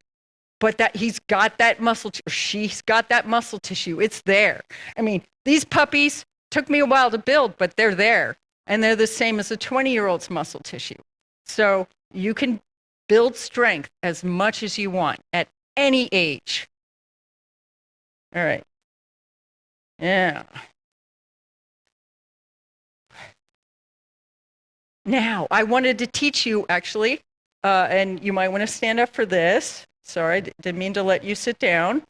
but that he's got that muscle, or she's got that muscle tissue. It's there. I mean, these puppies took me a while to build, but they're there. And they're the same as a 20-year-old's muscle tissue. So you can build strength as much as you want at any age. All right. Yeah. Now, I wanted to teach you actually, and you might want to stand up for this. Sorry, didn't mean to let you sit down.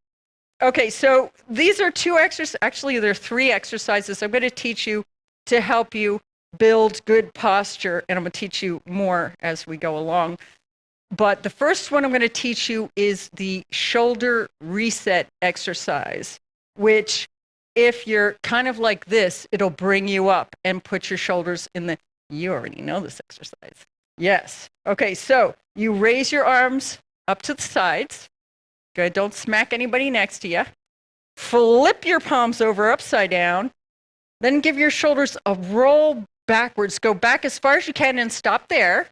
Okay, so these are two exercises. Actually, there are three exercises I'm going to teach you to help you build good posture, and I'm going to teach you more as we go along. But the first one I'm going to teach you is the shoulder reset exercise, which if you're kind of like this, it'll bring you up and put your shoulders in the, you already know this exercise. Yes. Okay, so you raise your arms up to the sides. Good, don't smack anybody next to you. Flip your palms over upside down. Then give your shoulders a roll backwards. Go back as far as you can and stop there.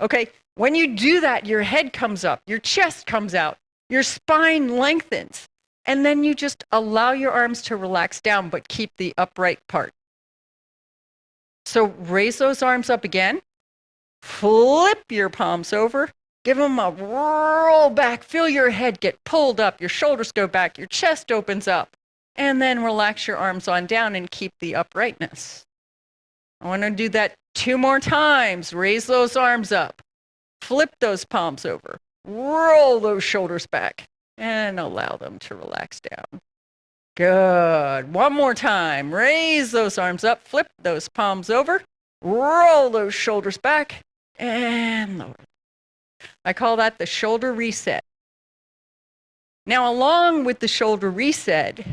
Okay, when you do that, your head comes up, your chest comes out, your spine lengthens, and then you just allow your arms to relax down, but keep the upright part. So raise those arms up again, flip your palms over, give them a roll back, feel your head get pulled up, your shoulders go back, your chest opens up, and then relax your arms on down and keep the uprightness. I want to do that 2 more times. Raise those arms up, flip those palms over, roll those shoulders back, and allow them to relax down. Good. 1 more time. Raise those arms up, flip those palms over, roll those shoulders back, and lower. I call that the shoulder reset. Now, along with the shoulder reset,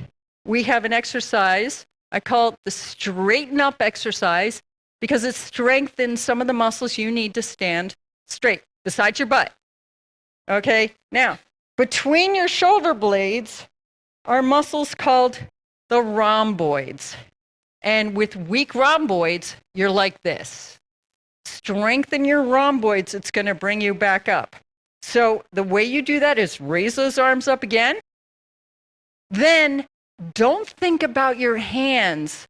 we have an exercise. I call it the straighten up exercise because it strengthens some of the muscles you need to stand straight beside your butt. Okay? Now, between your shoulder blades are muscles called the rhomboids. And with weak rhomboids, you're like this. Strengthen your rhomboids, it's going to bring you back up. So the way you do that is raise those arms up again. Then don't think about your hands.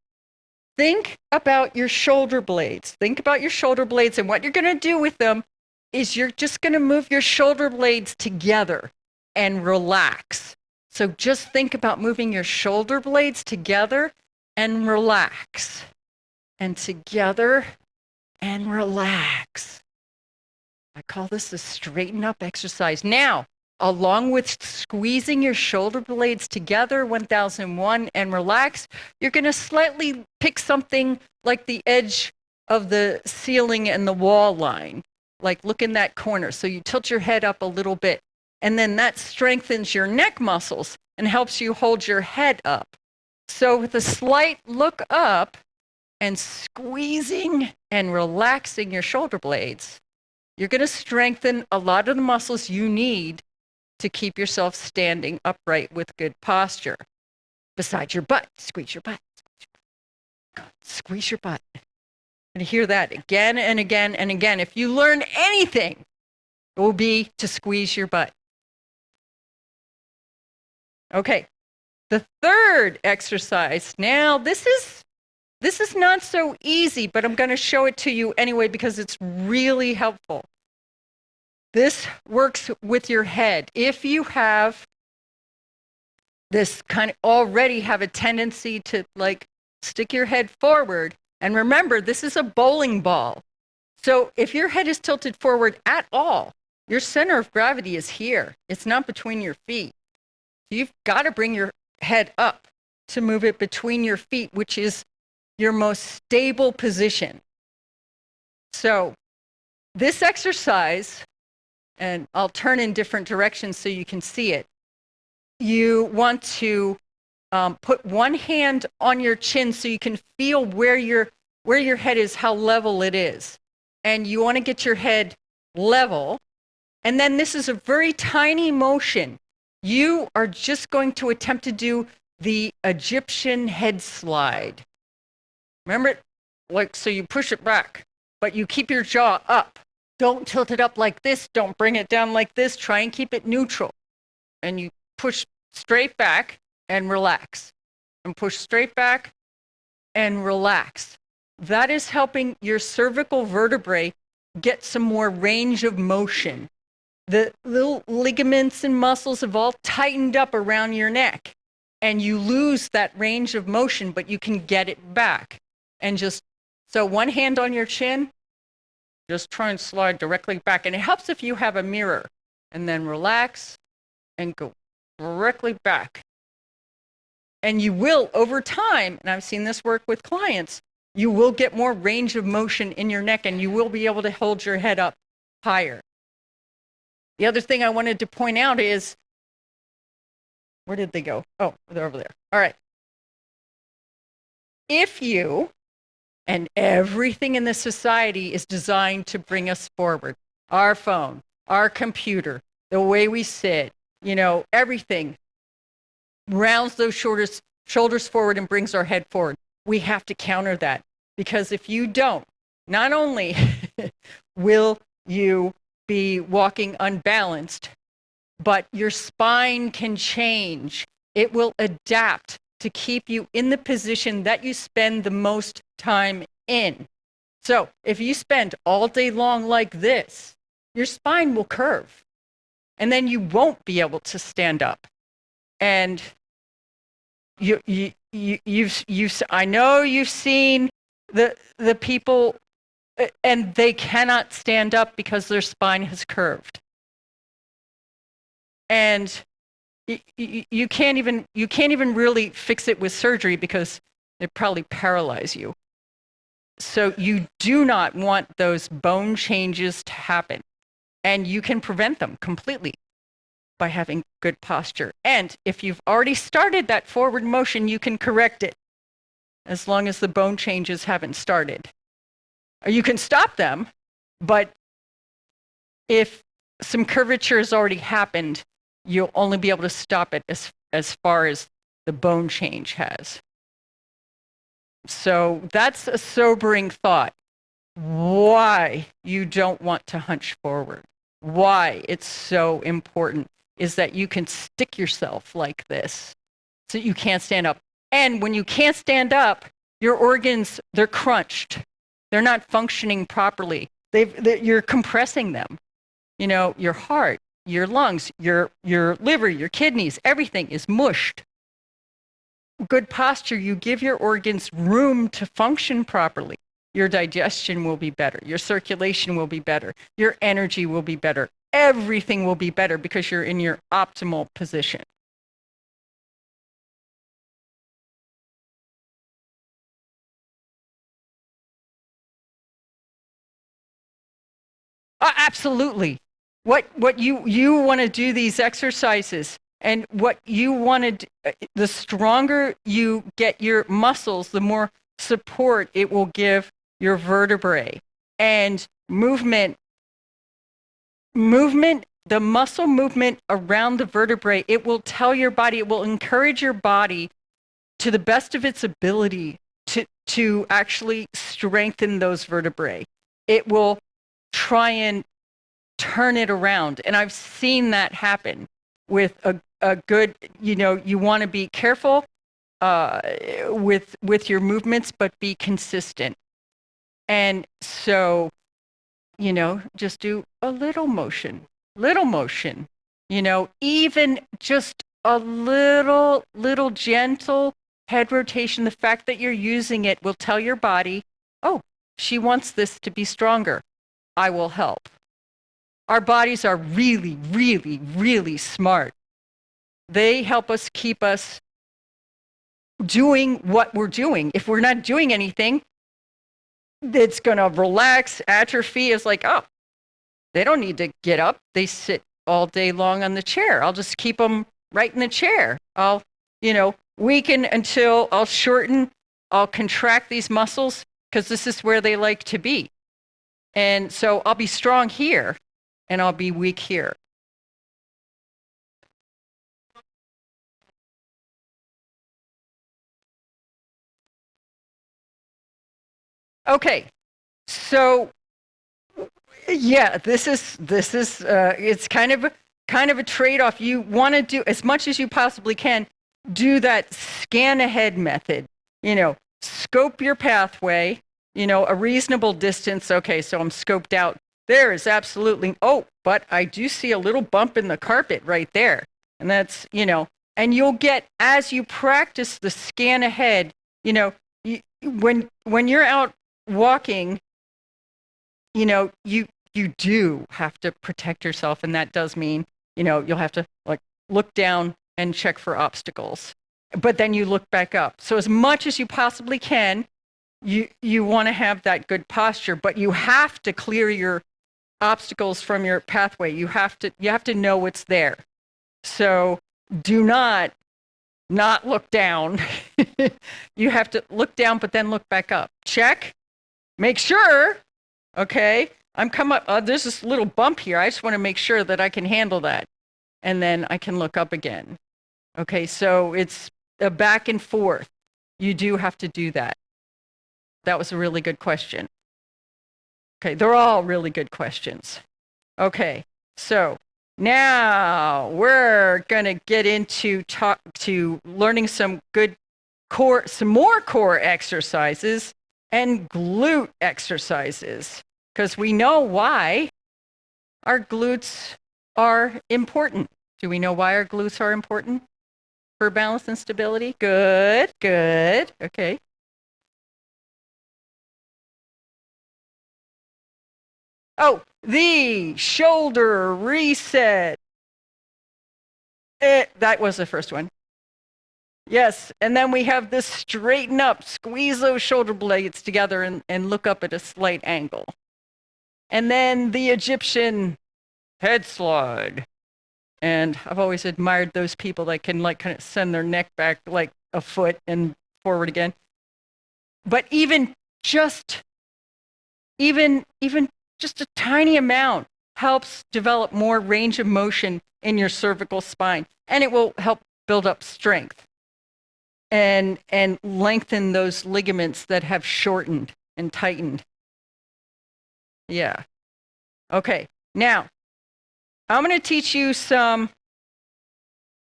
Think about your shoulder blades. Think about your shoulder blades, and what you're going to do with them is you're just going to move your shoulder blades together and relax. So just think about moving your shoulder blades together and relax. And together and relax. I call this a straighten up exercise. Now, along with squeezing your shoulder blades together, 1001, and relax, you're going to slightly pick something like the edge of the ceiling and the wall line. Like look in that corner. So you tilt your head up a little bit And then that strengthens your neck muscles and helps you hold your head up. So with a slight look up and squeezing and relaxing your shoulder blades, you're going to strengthen a lot of the muscles you need to keep yourself standing upright with good posture. Besides your butt, squeeze your butt. Squeeze your butt. And hear that again and again and again. If you learn anything, it will be to squeeze your butt. Okay, the third exercise. Now, this is not so easy, but I'm going to show it to you anyway because it's really helpful. This works with your head. If you have this kind of already have a tendency to like stick your head forward, and remember, this is a bowling ball. So if your head is tilted forward at all, your center of gravity is here. It's not between your feet. You've got to bring your head up to move it between your feet, which is your most stable position. So this exercise, and I'll turn in different directions so you can see it. You want to put one hand on your chin so you can feel where your head is, how level it is. And you want to get your head level. And then this is a very tiny motion. You are just going to attempt to do the Egyptian head slide. Remember it? Like, so you push it back, but you keep your jaw up. Don't tilt it up like this. Don't bring it down like this. Try and keep it neutral. And you push straight back and relax. And push straight back and relax. That is helping your cervical vertebrae get some more range of motion. The little ligaments and muscles have all tightened up around your neck. And you lose that range of motion, but you can get it back. And just, so one hand on your chin, just try and slide directly back. And it helps if you have a mirror. And then relax and go directly back. And you will, over time, and I've seen this work with clients, you will get more range of motion in your neck and you will be able to hold your head up higher. The other thing I wanted to point out is, where did they go? Oh, they're over there. All right. If you, and everything in this society is designed to bring us forward. Our phone, our computer, the way we sit, everything rounds those shoulders forward and brings our head forward. We have to counter that, because if you don't, not only will you be walking unbalanced, but your spine can change. It will adapt to keep you in the position that you spend the most time in. So if you spend all day long like this, your spine will curve, and then you won't be able to stand up. And I know you've seen the people, and they cannot stand up because their spine has curved. And you can't even really fix it with surgery because it probably paralyze you. So you do not want those bone changes to happen. And you can prevent them completely by having good posture. And if you've already started that forward motion, you can correct it as long as the bone changes haven't started. Or you can stop them, but if some curvature has already happened, you'll only be able to stop it as far as the bone change has. So that's a sobering thought. Why you don't want to hunch forward, why it's so important, is that you can stick yourself like this so you can't stand up. And when you can't stand up, your organs, they're crunched. They're not functioning properly. You're compressing them. Your heart, your lungs, your liver, your kidneys, everything is mushed. Good posture, you give your organs room to function properly. Your digestion will be better. Your circulation will be better. Your energy will be better. Everything will be better because you're in your optimal position. Absolutely. what you want to do these exercises, and what you want to, the stronger you get your muscles, the more support it will give your vertebrae. And movement, the muscle movement around the vertebrae, it will tell your body, it will encourage your body to the best of its ability to actually strengthen those vertebrae. It will try and turn it around. And I've seen that happen with a good, you want to be careful with your movements, but be consistent. And so, just do a little motion, even just a little gentle head rotation. The fact that you're using it will tell your body, oh, she wants this to be stronger. I will help. Our bodies are really, really, really smart. They help us keep us doing what we're doing. If we're not doing anything, it's going to relax, atrophy. Is like, oh, they don't need to get up. They sit all day long on the chair. I'll just keep them right in the chair. I'll, weaken until I'll shorten, I'll contract these muscles because this is where they like to be. And so I'll be strong here and I'll be weak here. Okay, so yeah, this is it's kind of a trade-off. You want to do as much as you possibly can. Do that scan ahead method. Scope your pathway. A reasonable distance. Okay, so I'm scoped out. There is absolutely, but I do see a little bump in the carpet right there, and that's and you'll get, as you practice the scan ahead. When you're out walking, you do have to protect yourself, and that does mean you'll have to look down and check for obstacles, but then you look back up. So as much as you possibly can, you want to have that good posture, but you have to clear your obstacles from your pathway. You have to know what's there. So do not look down. You have to look down, but then look back up. Check. Make sure. Okay. I'm come up. There's this little bump here. I just want to make sure that I can handle that. And then I can look up again. Okay. So it's a back and forth. You do have to do that. That was a really good question. Okay. They're all really good questions. Okay. So now we're going to get into learning some more core exercises and glute exercises, because we know why our glutes are important. Do we know why our glutes are important for balance and stability? Good. Okay. Oh, the shoulder reset. That was the first one. Yes, and then we have this straighten up, squeeze those shoulder blades together and look up at a slight angle. And then the Egyptian head slide. And I've always admired those people that can kind of send their neck back like a foot and forward again. But even just a tiny amount helps develop more range of motion in your cervical spine, and it will help build up strength and lengthen those ligaments that have shortened and tightened. Yeah. Okay. Now, I'm going to teach you some,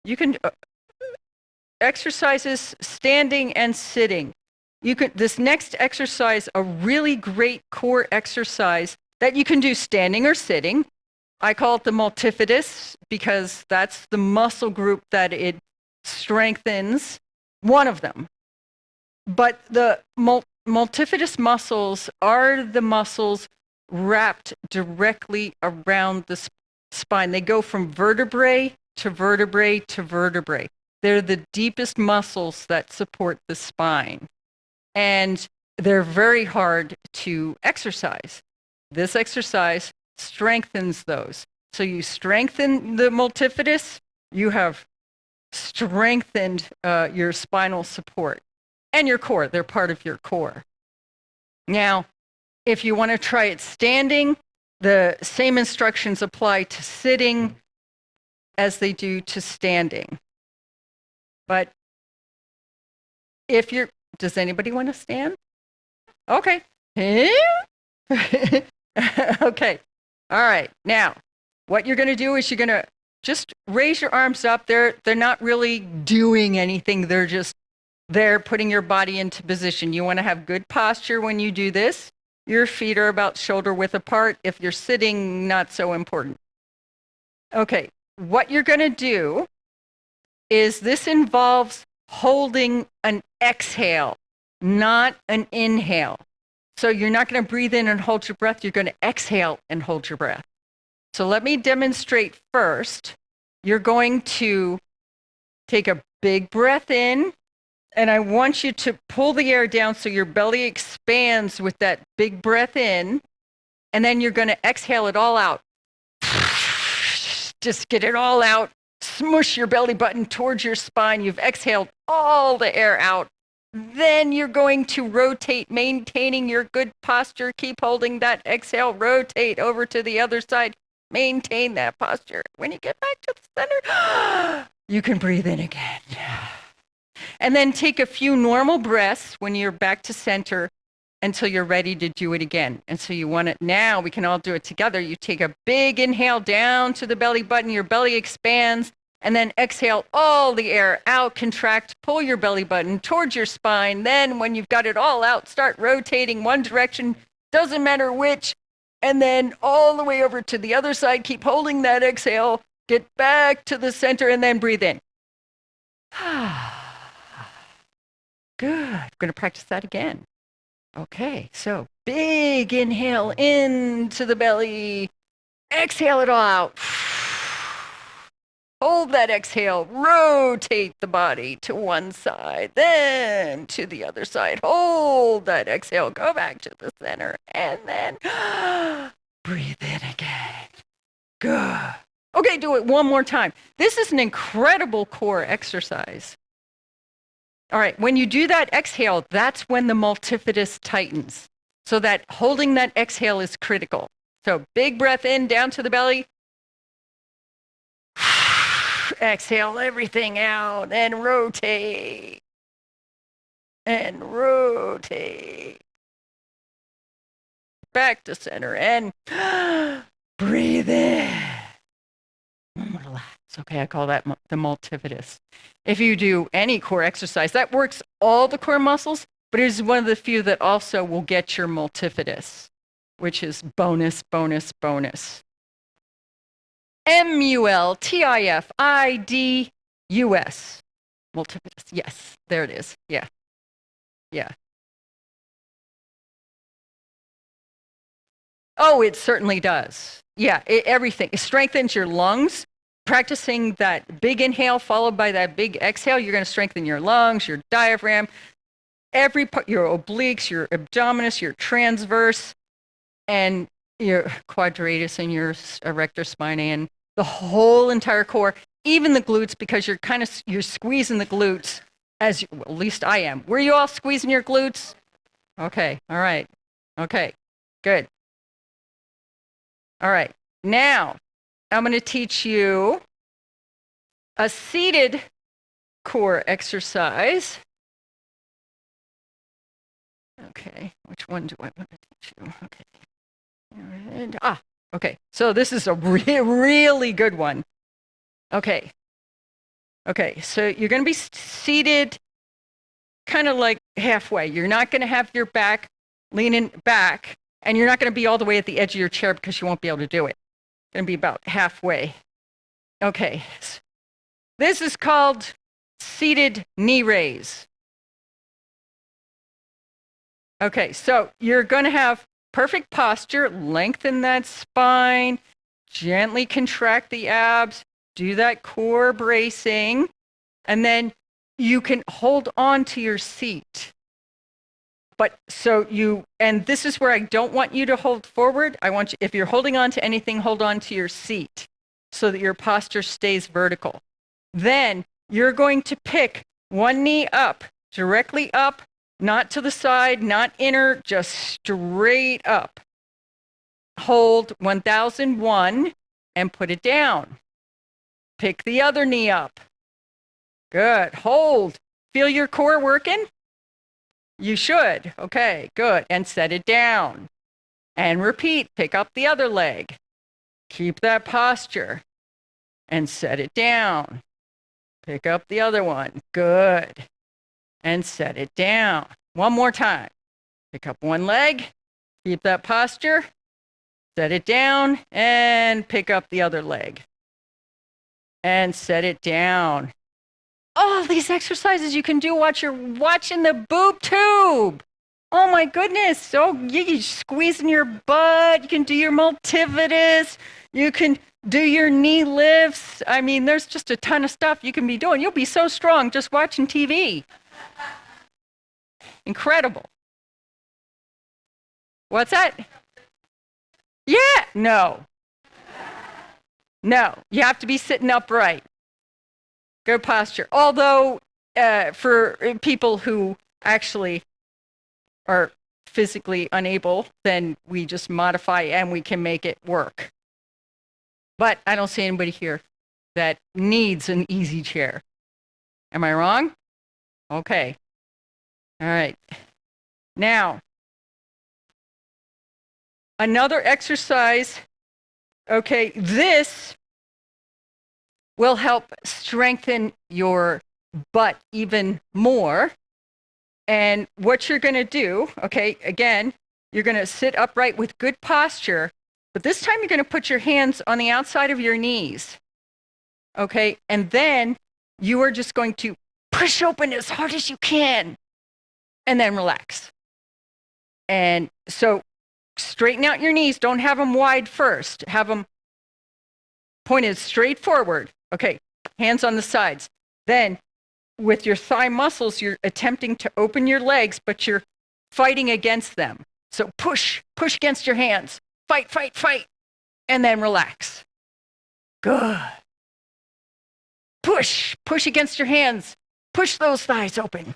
you can exercises standing and sitting. This next exercise, a really great core exercise that you can do standing or sitting. I call it the multifidus because that's the muscle group that it strengthens, one of them. But the multifidus muscles are the muscles wrapped directly around the spine. They go from vertebrae to vertebrae to vertebrae. They're the deepest muscles that support the spine. And they're very hard to exercise. This exercise strengthens those. So you strengthen the multifidus, you have strengthened your spinal support and your core. They're part of your core. Now, if you want to try it standing, the same instructions apply to sitting as they do to standing. But if you're, does anybody want to stand? Okay. Okay. All right. Now, what you're going to do is you're going to just raise your arms up. They're not really doing anything. They're just there putting your body into position. You want to have good posture when you do this. Your feet are about shoulder width apart. If you're sitting, not so important. Okay. What you're going to do is this involves holding an exhale, not an inhale. So you're not going to breathe in and hold your breath. You're going to exhale and hold your breath. So let me demonstrate first. You're going to take a big breath in, and I want you to pull the air down so your belly expands with that big breath in, and then you're going to exhale it all out. Just get it all out. Smush your belly button towards your spine. You've exhaled all the air out. Then you're going to rotate, maintaining your good posture. Keep holding that exhale. Rotate over to the other side. Maintain that posture. When you get back to the center, you can breathe in again. And then take a few normal breaths when you're back to center until you're ready to do it again. And so you want it now. We can all do it together. You take a big inhale down to the belly button. Your belly expands. And then exhale all the air out, contract, pull your belly button towards your spine. Then when you've got it all out, start rotating one direction, doesn't matter which, and then all the way over to the other side. Keep holding that exhale, get back to the center, and then breathe in. Good. I'm going to practice that again. Okay, so big inhale into the belly, exhale it all out. Hold that exhale, rotate the body to one side, then to the other side. Hold that exhale, go back to the center, and then breathe in again. Good. Okay, do it one more time. This is an incredible core exercise. All right, when you do that exhale, that's when the multifidus tightens. So that holding that exhale is critical. So big breath in, down to the belly. Exhale everything out and rotate. And rotate. Back to center and breathe in. Relax. Okay, I call that the multifidus. If you do any core exercise, that works all the core muscles, but it is one of the few that also will get your multifidus, which is bonus, bonus, bonus. multifidus. Multifidus. Yes, there it is. Yeah. Yeah. Oh, it certainly does. Yeah, everything. It strengthens your lungs. Practicing that big inhale followed by that big exhale, you're going to strengthen your lungs, your diaphragm, every part, your obliques, your abdominis, your transverse, and your quadratus and your erector spinae, and the whole entire core, even the glutes, because you're squeezing the glutes well, at least I am. Were you all squeezing your glutes? Okay. All right. Okay. Good. All right. Now, I'm going to teach you a seated core exercise. Okay, which one do I want to teach you? Okay. And, okay. So this is a really good one. Okay. Okay, so you're going to be seated kind of like halfway. You're not going to have your back leaning back, and you're not going to be all the way at the edge of your chair because you won't be able to do it. Going to be about halfway. Okay. This is called seated knee raise. Okay, so you're going to have perfect posture, lengthen that spine, gently contract the abs, do that core bracing, and then you can hold on to your seat. But so and this is where I don't want you to hold forward. I want you, if you're holding on to anything, hold on to your seat so that your posture stays vertical. Then you're going to pick one knee up, directly up, not to the side, not inner, just straight up. Hold 1001 and put it down. Pick the other knee up. Good. Hold. Feel your core working? You should. Okay, good. And set it down. And repeat. Pick up the other leg. Keep that posture. And set it down. Pick up the other one. Good. And set it down. One more time. Pick up one leg. Keep that posture. Set it down. And pick up the other leg. And set it down. All these exercises you can do while you're watching the boob tube. Oh my goodness. So you're squeezing your butt. You can do your multivitus. You can do your knee lifts. I mean, there's just a ton of stuff you can be doing. You'll be so strong just watching TV. Incredible. What's that? Yeah. No. No. You have to be sitting upright. Good posture. Although for people who actually are physically unable, then we just modify and we can make it work. But I don't see anybody here that needs an easy chair. Am I wrong? Okay. All right. Now, another exercise. Okay, this will help strengthen your butt even more. And what you're going to do, okay, again, you're going to sit upright with good posture, but this time you're going to put your hands on the outside of your knees, okay? And then you are just going to push open as hard as you can and then relax. And so straighten out your knees. Don't have them wide first. Have them pointed straight forward. Okay, hands on the sides. Then with your thigh muscles, you're attempting to open your legs, but you're fighting against them. So push against your hands. Fight, and then relax. Good. Push against your hands. Push those thighs open,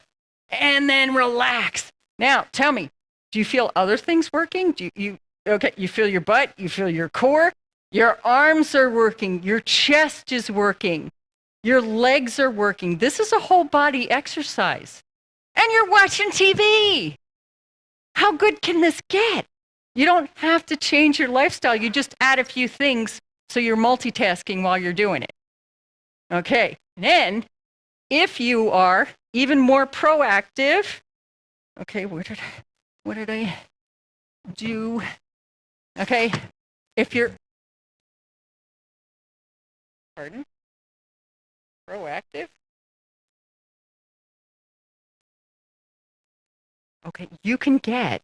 and then relax. Now, tell me, do you feel other things working? Okay, you feel your butt, you feel your core, your arms are working, your chest is working, your legs are working. This is a whole body exercise. And you're watching TV. How good can this get? You don't have to change your lifestyle. You just add a few things so you're multitasking while you're doing it. Okay, and then if you are even more proactive, okay, what did I do? Okay, if you're, pardon? Proactive? Okay, you can get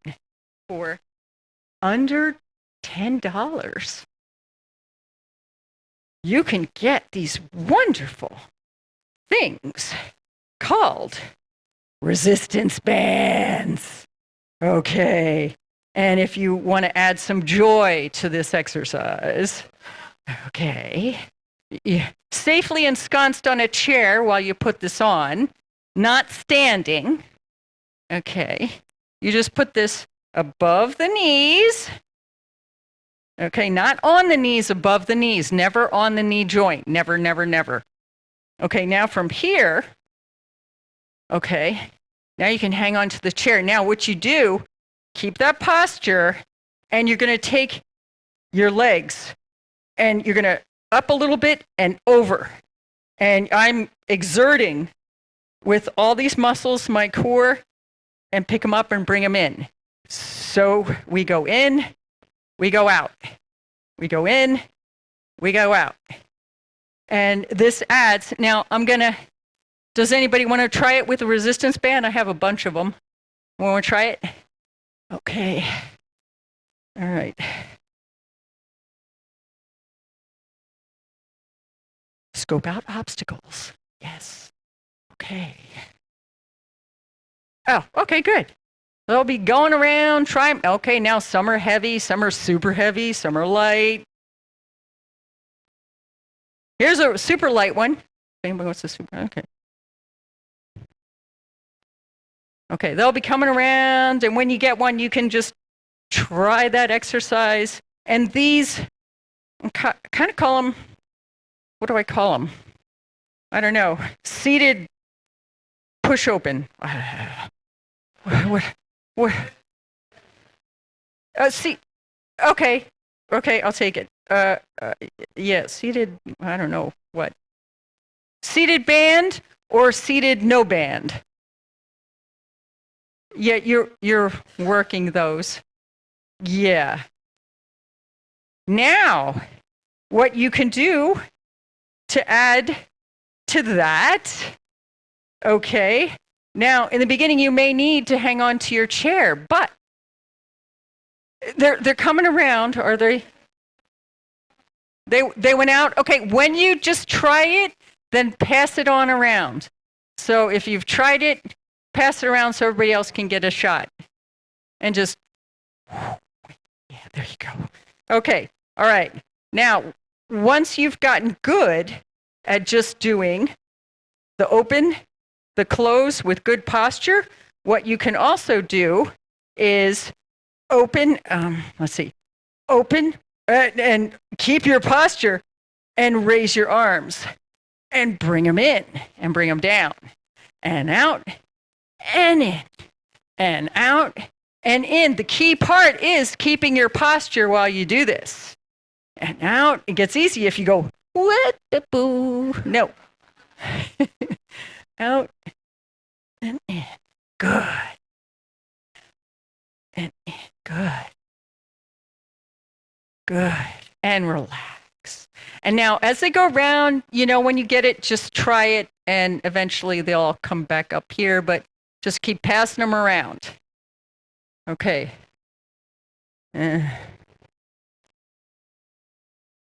for under $10, you can get these wonderful things called resistance bands. Okay, and if you want to add some joy to this exercise, okay, safely ensconced on a chair while you put this on, not standing. Okay, you just put this above the knees. Okay, not on the knees, above the knees, never on the knee joint, never, never, never. Okay, now from here, okay, now you can hang on to the chair. Now what you do, keep that posture, and you're going to take your legs, and you're going to up a little bit and over. And I'm exerting with all these muscles, my core, and pick them up and bring them in. So we go in, we go out. We go in, we go out. And this adds, now does anybody want to try it with a resistance band? I have a bunch of them. Want to try it? Okay. All right. Scope out obstacles. Yes. Okay. Oh, okay, good. They'll be going around trying. Okay, now some are heavy, some are super heavy, some are light. Here's a super light one. Anybody wants a super? Okay. Okay, they'll be coming around, and when you get one, you can just try that exercise. And these, kind of call them, what do I call them? I don't know. Seated push open. What? See, okay, I'll take it. Yeah, seated. I don't know what. Seated band or seated no band. Yeah, you're working those. Yeah. Now, what you can do to add to that, okay. Now, in the beginning, you may need to hang on to your chair, but they're coming around, are they? They went out. Okay, when you just try it, then pass it on around. So if you've tried it, pass it around so everybody else can get a shot. And just, yeah, there you go. Okay, all right. Now, once you've gotten good at just doing the open, the close with good posture, what you can also do is open, open and keep your posture and raise your arms and bring them in and bring them down and out and in and out and in. The key part is keeping your posture while you do this. And out, it gets easy if you go, what the boo? No. Out and in. Good. And in. Good. Good. And relax. And now, as they go around, when you get it, just try it, and eventually they'll all come back up here, but just keep passing them around. Okay. It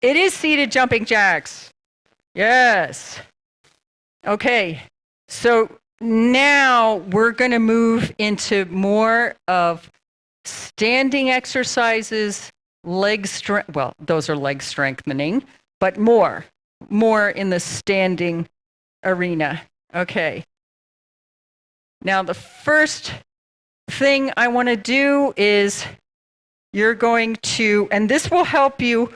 is seated jumping jacks. Yes. Okay. So now we're going to move into more of standing exercises, leg strength. Well, those are leg strengthening, but more in the standing arena. Okay. Now the first thing I want to do is you're going to, and this will help you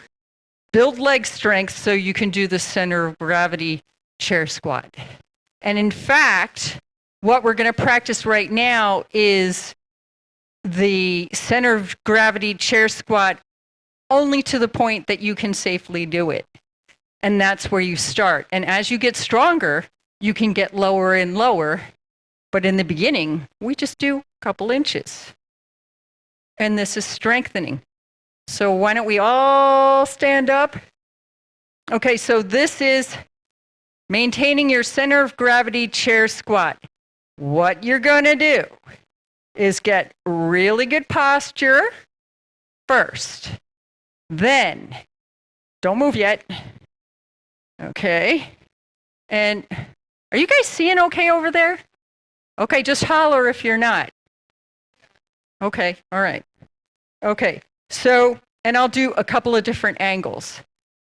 build leg strength so you can do the center of gravity chair squat. And in fact, what we're going to practice right now is the center of gravity chair squat only to the point that you can safely do it. And that's where you start. And as you get stronger, you can get lower and lower. But in the beginning, we just do a couple inches. And this is strengthening. So why don't we all stand up? Okay, so this is maintaining your center of gravity chair squat. What you're going to do is get really good posture first. Then, don't move yet. Okay. And are you guys seeing okay over there? Okay, just holler if you're not. Okay, all right. Okay, so, and I'll do a couple of different angles.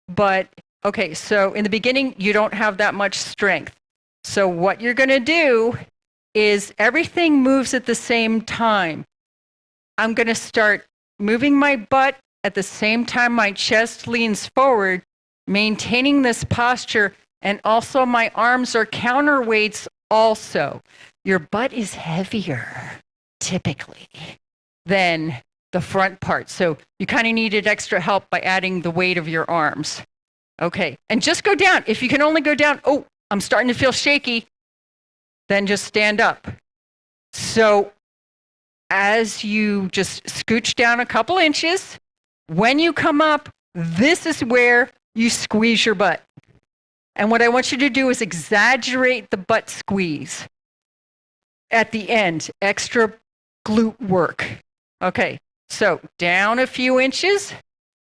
But, okay, so in the beginning, you don't have that much strength. So what you're going to do is everything moves at the same time. I'm going to start moving my butt at the same time my chest leans forward, maintaining this posture, and also my arms are counterweights also. Your butt is heavier, typically, than the front part. So you kind of needed extra help by adding the weight of your arms. Okay, and just go down. If you can only go down, oh, I'm starting to feel shaky, then just stand up. So as you just scooch down a couple inches, when you come up, this is where you squeeze your butt. And what I want you to do is exaggerate the butt squeeze at the end, extra glute work. Okay, so down a few inches,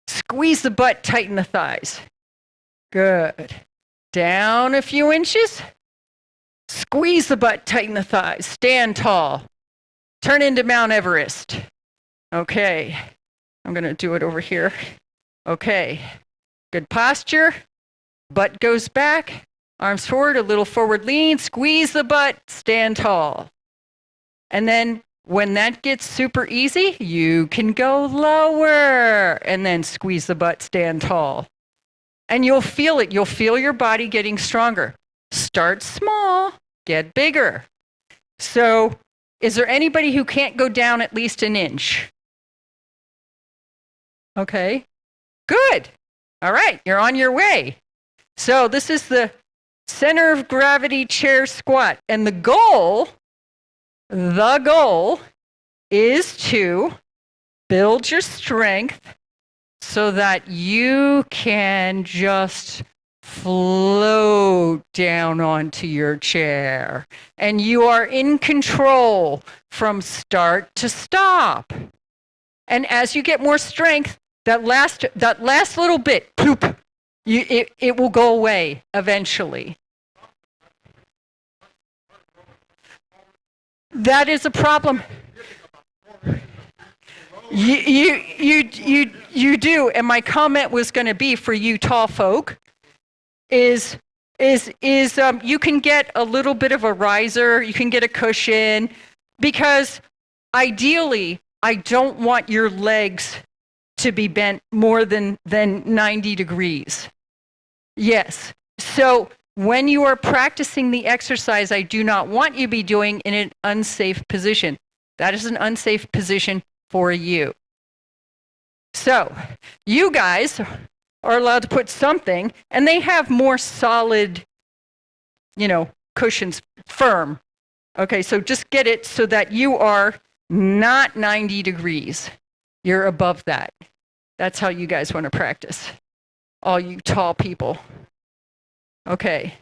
squeeze the butt, tighten the thighs. Good. Down a few inches, squeeze the butt, tighten the thighs. Stand tall. Turn into Mount Everest. Okay. I'm going to do it over here. Okay. Good posture. Butt goes back. Arms forward, a little forward lean. Squeeze the butt. Stand tall. And then when that gets super easy, you can go lower and then squeeze the butt, stand tall. And you'll feel it. You'll feel your body getting stronger. Start small, get bigger. So, is there anybody who can't go down at least an inch? Okay, good. All right, you're on your way. So, this is the center of gravity chair squat. And the goal is to build your strength so that you can just float down onto your chair and you are in control from start to stop. And as you get more strength, that last little bit, poop, it will go away eventually. That is a problem. You do, and my comment was going to be for you tall folk is you can get a little bit of a riser, you can get a cushion, because ideally I don't want your legs to be bent more than 90 degrees. Yes. So when you are practicing the exercise, I do not want you to be doing in an unsafe position. That is an unsafe position for you. So you guys are allowed to put something, and they have more solid, cushions, firm. Okay, so just get it so that you are not 90 degrees. You're above that. That's how you guys want to practice, all you tall people. Okay.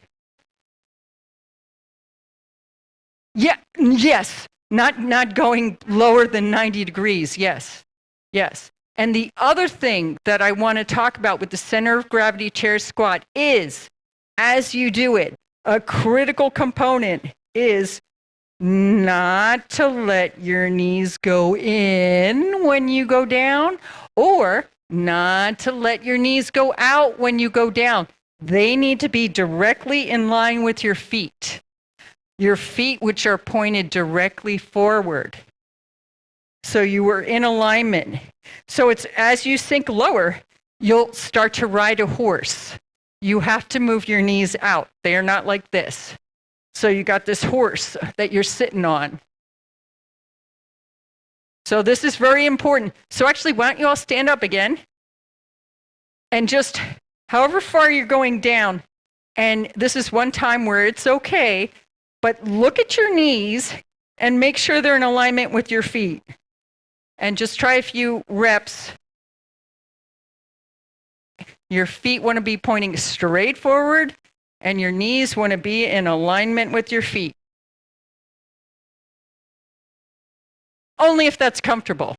Yeah, yes, not going lower than 90 degrees, yes. And the other thing that I want to talk about with the center of gravity chair squat is, as you do it, a critical component is not to let your knees go in when you go down, or not to let your knees go out when you go down. They need to be directly in line with your feet. Your feet, which are pointed directly forward. So you are in alignment. So it's as you sink lower, you'll start to ride a horse. You have to move your knees out. They are not like this. So you got this horse that you're sitting on. So this is very important. So actually, why don't you all stand up again? And just however far you're going down, and this is one time where it's okay, but look at your knees and make sure they're in alignment with your feet. And just try a few reps. Your feet want to be pointing straight forward, and your knees want to be in alignment with your feet. Only if that's comfortable.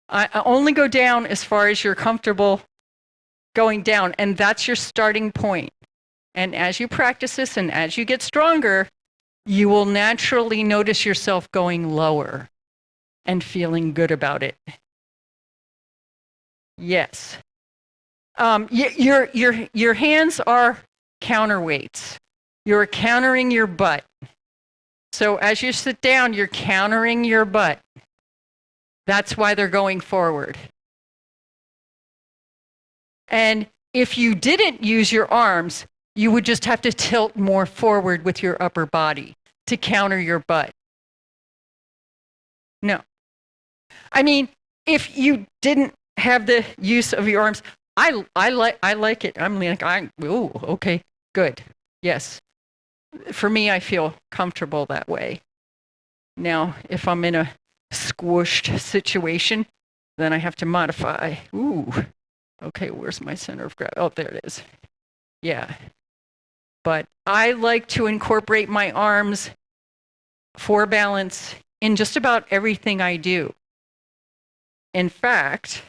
I only go down as far as you're comfortable going down, and that's your starting point. And as you practice this and as you get stronger, you will naturally notice yourself going lower and feeling good about it. Yes. Your hands are counterweights. You're countering your butt. So as you sit down, you're countering your butt. That's why they're going forward. And if you didn't use your arms, you would just have to tilt more forward with your upper body to counter your butt. No. I mean, if you didn't have the use of your arms, I like it. I'm like, okay, good. Yes. For me, I feel comfortable that way. Now, if I'm in a squished situation, then I have to modify. Okay, where's my center of gravity? Oh, there it is. Yeah. But I like to incorporate my arms for balance in just about everything I do. In fact,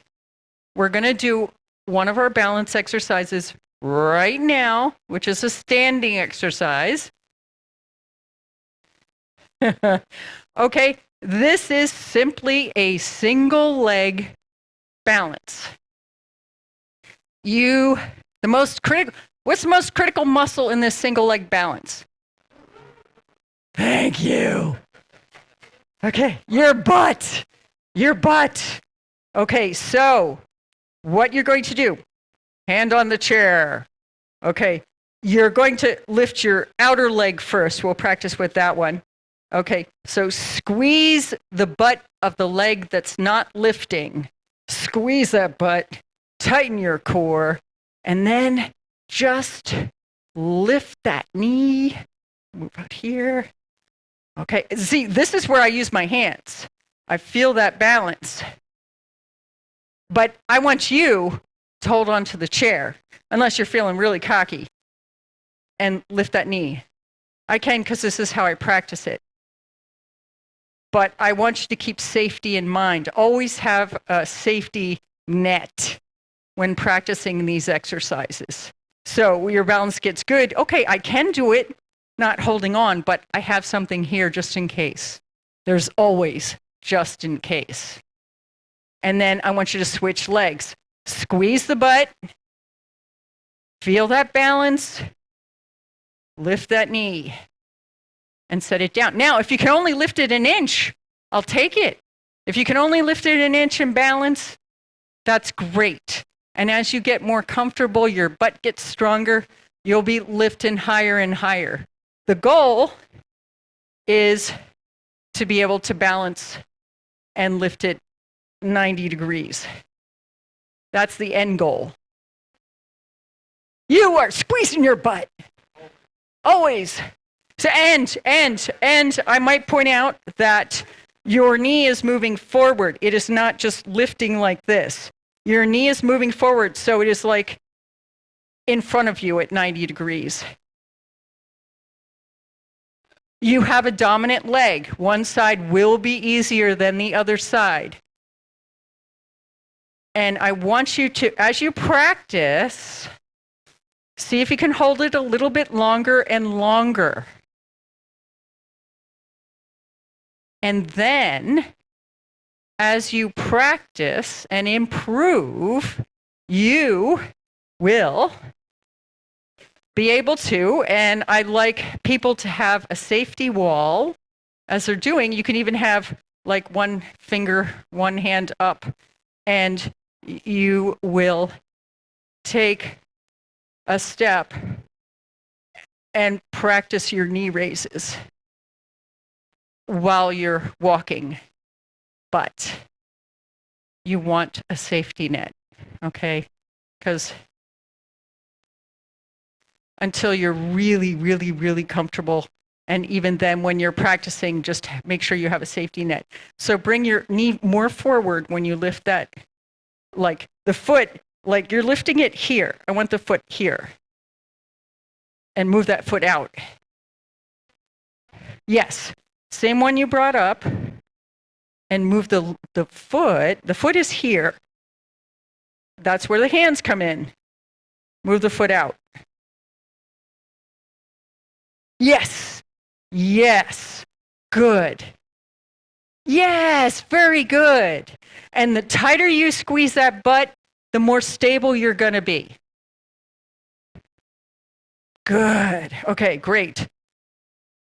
we're going to do one of our balance exercises right now, which is a standing exercise. Okay, This is simply a single leg balance. What's the most critical muscle in this single leg balance? Thank you. Okay, your butt. Your butt. Okay, so what you're going to do, hand on the chair. Okay, you're going to lift your outer leg first. We'll practice with that one. Okay, so squeeze the butt of the leg that's not lifting. Squeeze that butt, tighten your core, and then just lift that knee. Move out here. Okay, see, this is where I use my hands. I feel that balance. But I want you to hold on to the chair, unless you're feeling really cocky, and lift that knee. I can because this is how I practice it. But I want you to keep safety in mind. Always have a safety net when practicing these exercises. So your balance gets good. Okay, I can do it, not holding on, but I have something here just in case. There's always just in case. And then I want you to switch legs. Squeeze the butt. Feel that balance. Lift that knee. And set it down. Now, if you can only lift it an inch, I'll take it. If you can only lift it an inch and balance, that's great. And as you get more comfortable, your butt gets stronger, you'll be lifting higher and higher. The goal is to be able to balance and lift it 90 degrees. That's the end goal. You are squeezing your butt. Always. So, and I might point out that your knee is moving forward. It is not just lifting like this. Your knee is moving forward, so it is like in front of you at 90 degrees. You have a dominant leg. One side will be easier than the other side. And I want you to, as you practice, see if you can hold it a little bit longer and longer. And then, as you practice and improve, you will be able to, and I like people to have a safety wall as they're doing. You can even have like one finger, one hand up, and you will take a step and practice your knee raises while you're walking. But you want a safety net, okay? Because until you're really, really, really comfortable, and even then when you're practicing, just make sure you have a safety net. So bring your knee more forward when you lift that, like the foot, like you're lifting it here. I want the foot here. And move that foot out. Yes, same one you brought up. And move the foot. The foot is here. That's where the hands come in. Move the foot out. Yes. Yes. Good. Yes, very good. And the tighter you squeeze that butt, the more stable you're going to be. Good. Okay, great.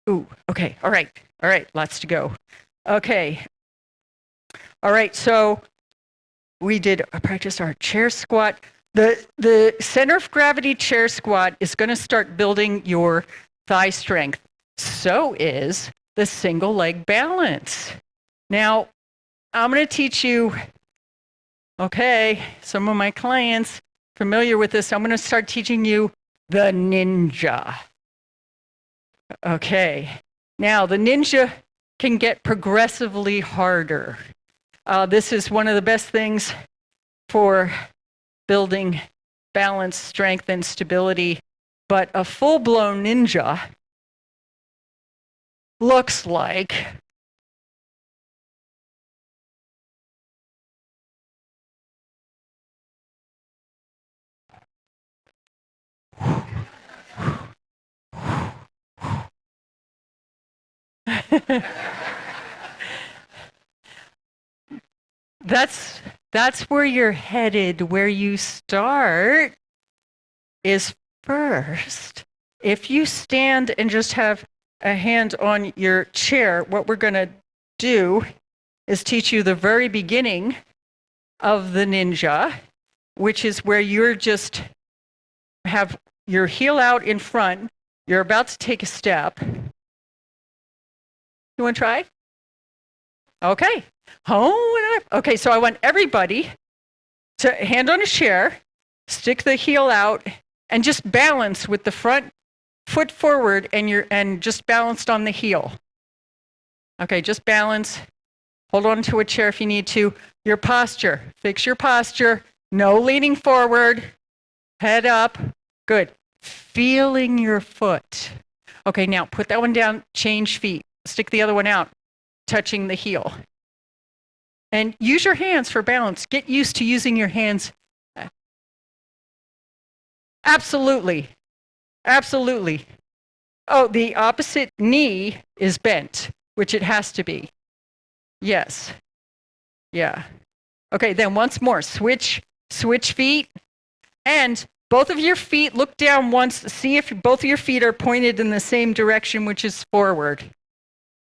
Ooh, okay, all right. All right, lots to go. Okay. All right, so we did practice our chair squat. The center of gravity chair squat is going to start building your thigh strength. So is the single leg balance. Now, I'm going to teach you, okay, some of my clients familiar with this. I'm going to start teaching you the ninja. Okay, now the ninja can get progressively harder. This is one of the best things for building balance, strength, and stability. But a full-blown ninja looks like that's where you're headed. Where you start is first. If you stand and just have a hand on your chair, what we're going to do is teach you the very beginning of the ninja, which is where you're just have your heel out in front. You're about to take a step. You want to try? Okay. Okay, so I want everybody to hand on a chair, stick the heel out, and just balance with the front foot forward and just balanced on the heel. Okay, just balance. Hold on to a chair if you need to. Your posture. Fix your posture. No leaning forward. Head up. Good. Feeling your foot. Okay, now put that one down. Change feet. Stick the other one out, touching the heel. And use your hands for balance. Get used to using your hands. Absolutely. Absolutely. Oh, the opposite knee is bent, which it has to be. Yes. Yeah. Okay, then once more. Switch feet. And both of your feet, look down once. See if both of your feet are pointed in the same direction, which is forward.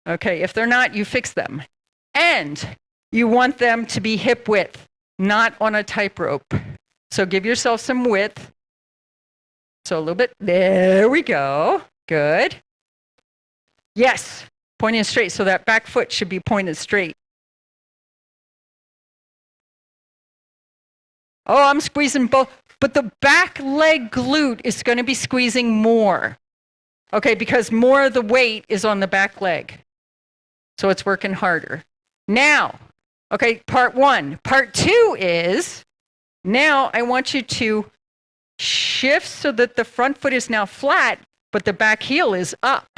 Okay, if they're not, you fix them. And you want them to be hip width, not on a tightrope. So give yourself some width. So a little bit. There we go. Good. Yes, pointing straight. So that back foot should be pointed straight. Oh, I'm squeezing both. But the back leg glute is going to be squeezing more. Okay, because more of the weight is on the back leg. So it's working harder. Now, okay, part one. Part two is, now I want you to shift so that the front foot is now flat, but the back heel is up.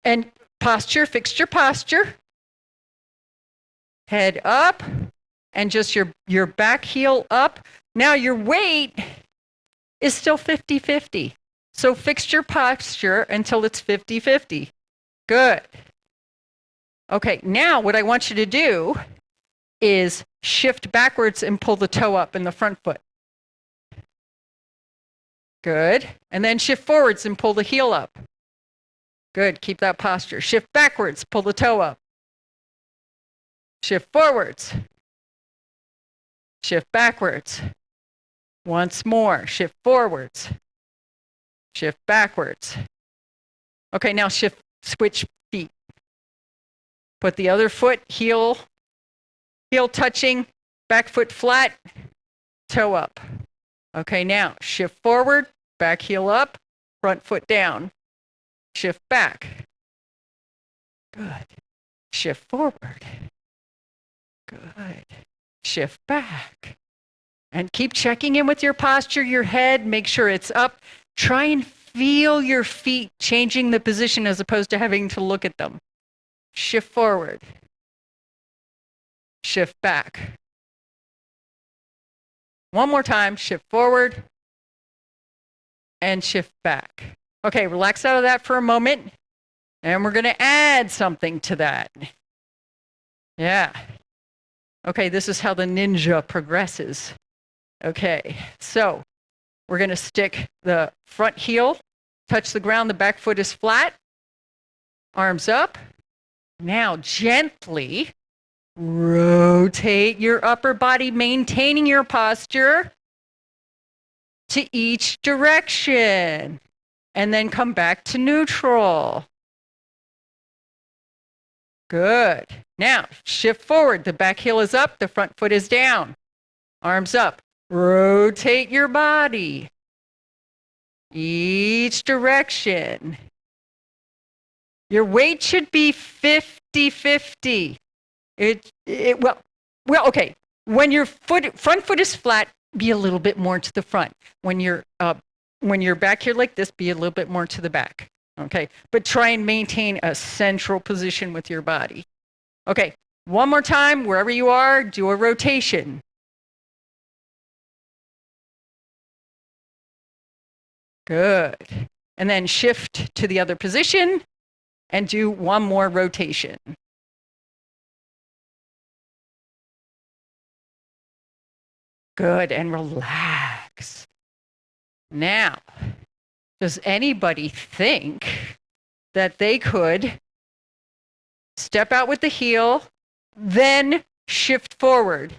And posture, fix your posture. Head up, and just your back heel up. Now your weight is still 50-50. So fix your posture until it's 50-50. Good. Okay, now what I want you to do is shift backwards and pull the toe up in the front foot. Good. And then shift forwards and pull the heel up. Good. Keep that posture. Shift backwards, pull the toe up. Shift forwards. Shift backwards. Once more. Shift forwards. Shift backwards. Okay, now switch feet. Put the other foot, heel touching, back foot flat, toe up. Okay, now shift forward, back heel up, front foot down. Shift back. Good. Shift forward. Good. Shift back. And keep checking in with your posture, your head, make sure it's up. Try and feel your feet changing the position as opposed to having to look at them. Shift forward. Shift back. One more time, shift forward and shift back. Okay, relax out of that for a moment. And we're going to add something to that. Yeah. Okay, this is how the ninja progresses. Okay, so we're going to stick the front heel, touch the ground, the back foot is flat, arms up. Now gently rotate your upper body, maintaining your posture to each direction, and then come back to neutral. Good. Now shift forward, the back heel is up, the front foot is down, arms up. Rotate your body each direction. Your weight should be 50-50. Well, okay. When your front foot is flat, be a little bit more to the front. When you're back here like this, be a little bit more to the back. Okay, but try and maintain a central position with your body. Okay, one more time, wherever you are, do a rotation. Good. And then shift to the other position and do one more rotation. Good, and relax. Now, does anybody think that they could step out with the heel, then shift forward,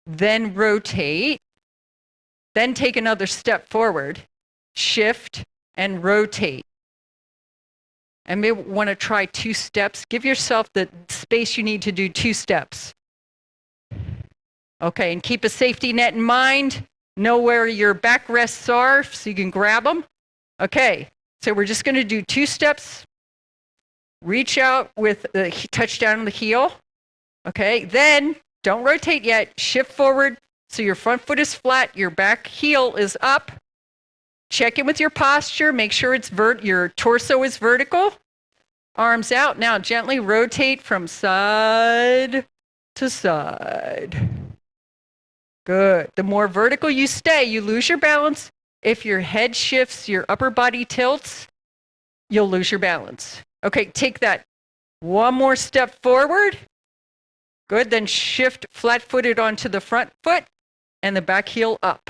then rotate, then take another step forward, shift, and rotate? And maybe want to try 2 steps. Give yourself the space you need to do 2 steps. Okay, and keep a safety net in mind. Know where your backrests are so you can grab them. Okay, so we're just going to do 2 steps. Reach out with the touch down on the heel. Okay, then don't rotate yet. Shift forward so your front foot is flat, your back heel is up. Check in with your posture. Make sure it's your torso is vertical. Arms out. Now gently rotate from side to side. Good. The more vertical you stay, you lose your balance. If your head shifts, your upper body tilts, you'll lose your balance. Okay, take that 1 more step forward. Good. Then shift flat-footed onto the front foot and the back heel up.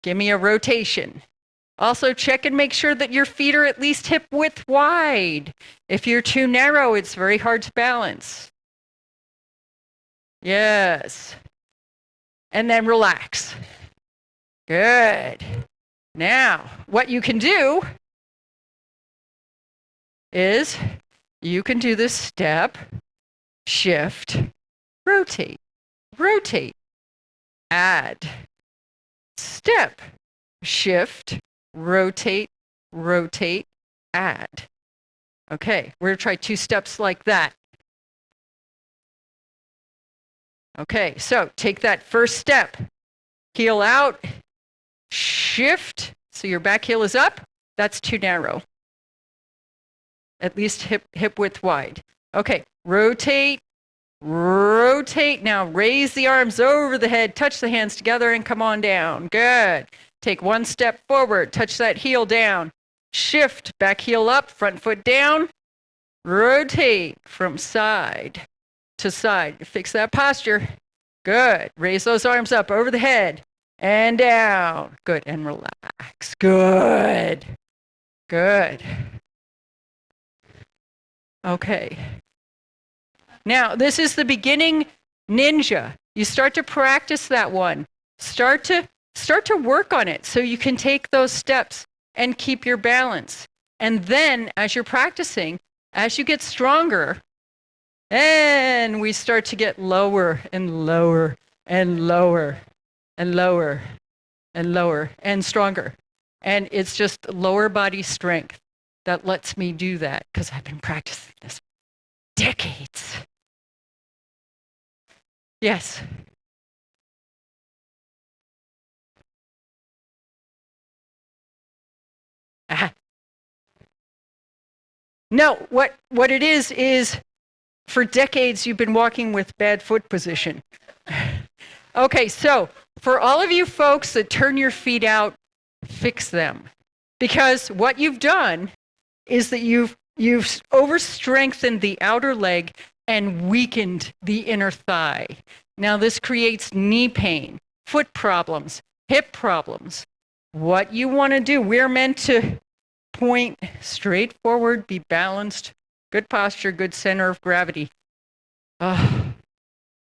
Give me a rotation. Also check and make sure that your feet are at least hip width wide. If you're too narrow, it's very hard to balance. Yes. And then relax. Good. Now, what you can do is you can do this step, shift, rotate, rotate, add, step, shift, rotate, rotate, add. Okay, we're going to try 2 steps like that. Okay, so take that first step. Heel out, shift, so your back heel is up. That's too narrow. At least hip width wide. Okay, rotate, rotate. Now raise the arms over the head, touch the hands together, and come on down. Good. Take 1 step forward, touch that heel down. Shift, back heel up, front foot down. Rotate from side to side. Fix that posture. Good. Raise those arms up over the head and down. Good. And relax. Good. Good. Okay. Now, this is the beginning ninja. You start to practice that one. Start to work on it so you can take those steps and keep your balance. And then as you're practicing, as you get stronger, and we start to get lower and lower and lower and lower and lower and stronger. And it's just lower body strength that lets me do that because I've been practicing this decades. Yes. No, what it is for decades you've been walking with bad foot position. Okay, so for all of you folks that turn your feet out, fix them. Because what you've done is that you've overstrengthened the outer leg and weakened the inner thigh. Now this creates knee pain, foot problems, hip problems. What you want to do, we're meant to point straight forward, be balanced, good posture, good center of gravity. Oh,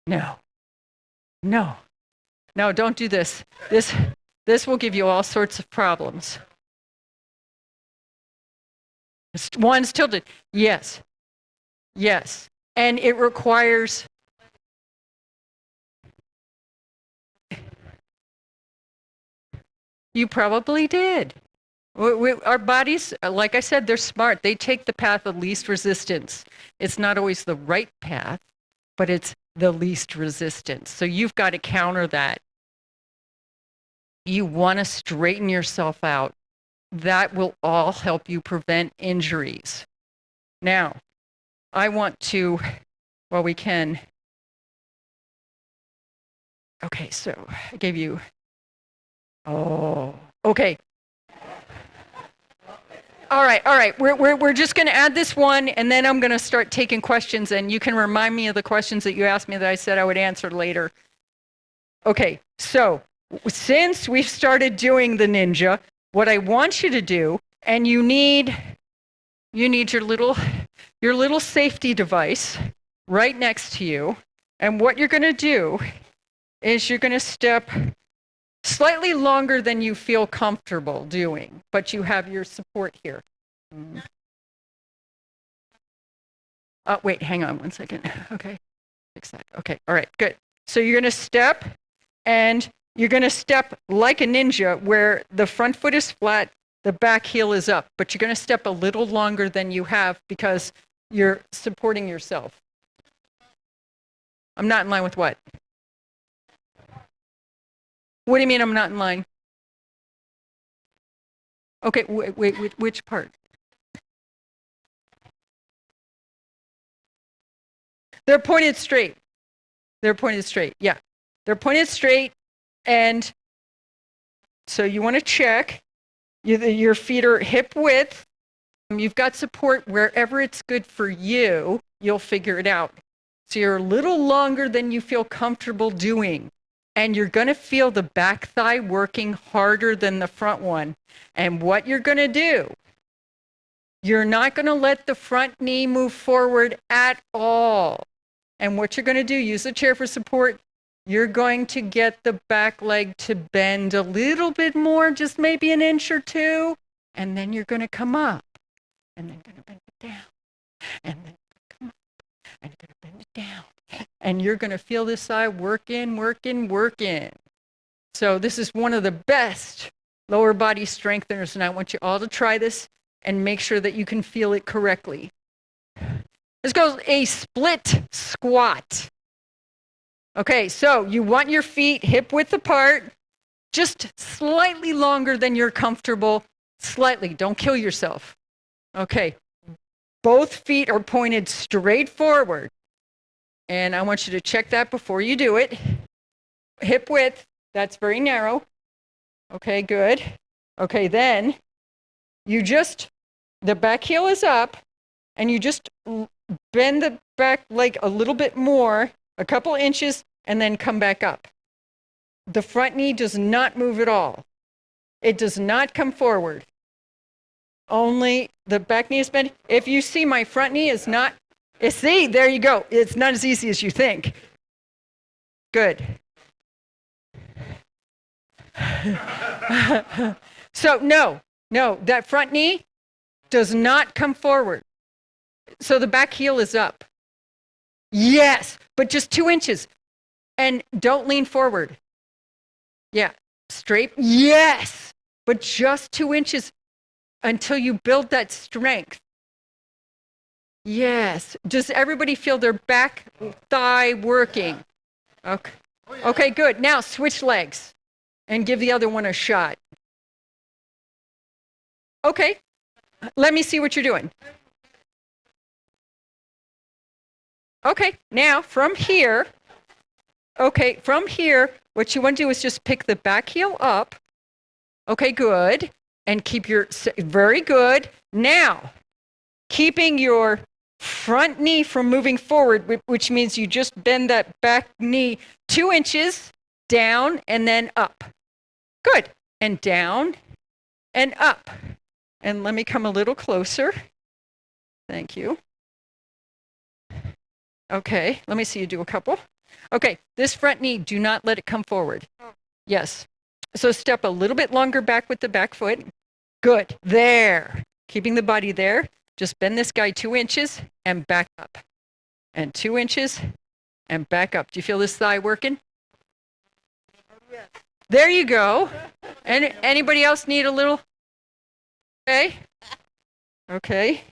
no, don't do this. This will give you all sorts of problems. One's tilted. Yes. And it requires. You probably did. Our bodies, like I said, they're smart. They take the path of least resistance. It's not always the right path, but it's the least resistance. So you've got to counter that. You want to straighten yourself out. That will all help you prevent injuries. Now, I want to, well, we can. Okay, so I gave you. Oh, okay. All right. We're just going to add this one, and then I'm going to start taking questions, and you can remind me of the questions that you asked me that I said I would answer later. Okay, so since we've started doing the ninja, what I want you to do, and you need your little safety device right next to you. And what you're going to do is you're going to step slightly longer than you feel comfortable doing, but you have your support here. Wait, hang on one second. Okay, fix that. Okay, all right, good. So you're going to step, and you're going to step like a ninja where the front foot is flat, the back heel is up, but you're going to step a little longer than you have because you're supporting yourself. I'm not in line with what? What do you mean I'm not in line? Okay, wait, which part? They're pointed straight. They're pointed straight, yeah. They're pointed straight, and so you want to check. Your feet are hip width. You've got support wherever it's good for you. You'll figure it out. So you're a little longer than you feel comfortable doing. And you're going to feel the back thigh working harder than the front one. And what you're going to do, you're not going to let the front knee move forward at all. And what you're going to do, use the chair for support. You're going to get the back leg to bend a little bit more, just maybe an inch or two. And then you're going to come up. And then going to bend it down. And then come up. And you're going to bend it down. And you're going to feel this thigh working. So this is one of the best lower body strengtheners, and I want you all to try this and make sure that you can feel it correctly. This goes a split squat. Okay, so you want your feet hip width apart, just slightly longer than you're comfortable. Slightly, don't kill yourself. Okay, both feet are pointed straight forward. And I want you to check that before you do it. Hip width, that's very narrow. Okay, good. Okay, then the back heel is up, and you just bend the back leg a little bit more, a couple inches, and then come back up. The front knee does not move at all. It does not come forward. Only the back knee is bent. If you see, my front knee is not. See, there you go. It's not as easy as you think. Good. So no, that front knee does not come forward. So the back heel is up. Yes, but just 2 inches. And don't lean forward. Yeah, straight. Yes, but just 2 inches until you build that strength. Yes. Does everybody feel their back thigh working? Okay. Okay, good. Now switch legs and give the other one a shot. Okay. Let me see what you're doing. Okay, now from here, what you want to do is just pick the back heel up. Okay, good. And keep very good. Now, keeping your front knee from moving forward, which means you just bend that back knee 2 inches down and then up. Good. And down and up. And let me come a little closer. Thank you. Okay, let me see you do a couple. Okay, this front knee, do not let it come forward. Yes. So step a little bit longer back with the back foot. Good. There. Keeping the body there. Just bend this guy 2 inches and back up. And 2 inches and back up. Do you feel this thigh working? Yes. There you go. And anybody else need a little? Okay. Okay.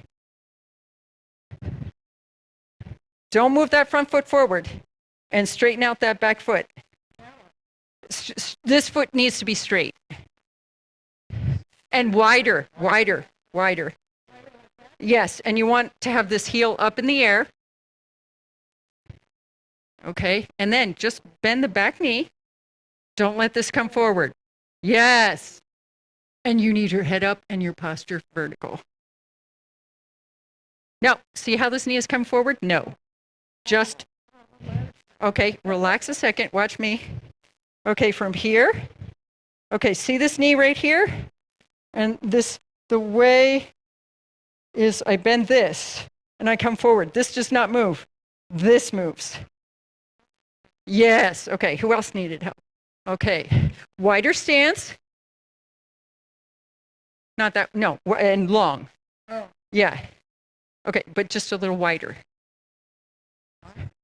Don't move that front foot forward and straighten out that back foot. This foot needs to be straight. And wider. Yes, and you want to have this heel up in the air. Okay, and then just bend the back knee. Don't let this come forward. Yes. And you need your head up and your posture vertical. No, see how this knee has come forward? No. Okay, relax a second, watch me. Okay, from here. Okay, see this knee right here? And this, the way is I bend this and I come forward. This does not move. This moves. Yes. Okay, who else needed help? Okay, wider stance. Not that, no, and long. Oh. Yeah. Okay, but just a little wider.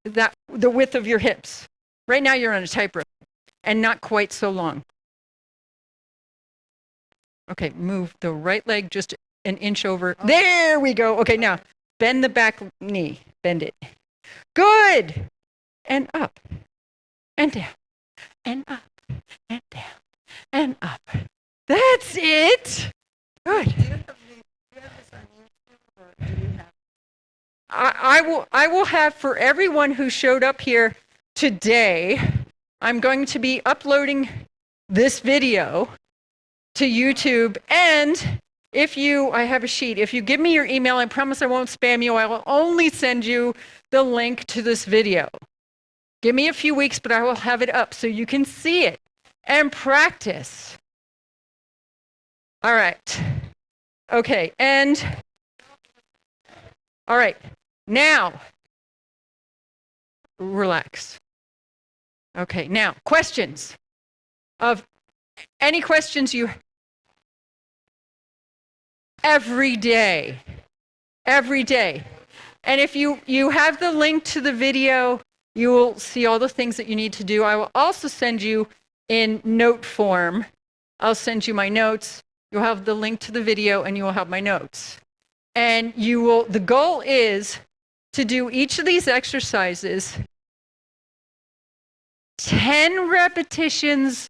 That, the width of your hips. Right now you're on a tightrope and not quite so long. Okay, move the right leg just an inch over. Oh. There we go. Okay, now bend the back knee. Bend it. Good. And up. And down. And up. And down. And up. That's it. Good. I will have for everyone who showed up here today, I'm going to be uploading this video to YouTube, and I have a sheet. If you give me your email, I promise I won't spam you. I will only send you the link to this video. Give me a few weeks, but I will have it up so you can see it and practice. All right. Okay, and all right, now relax. Okay, now questions. Of any questions you every day. And if you have the link to the video, you will see all the things that you need to do. I will also send you in note form. I'll send you my notes. You'll have the link to the video and you will have my notes. And the goal is to do each of these exercises 10 repetitions,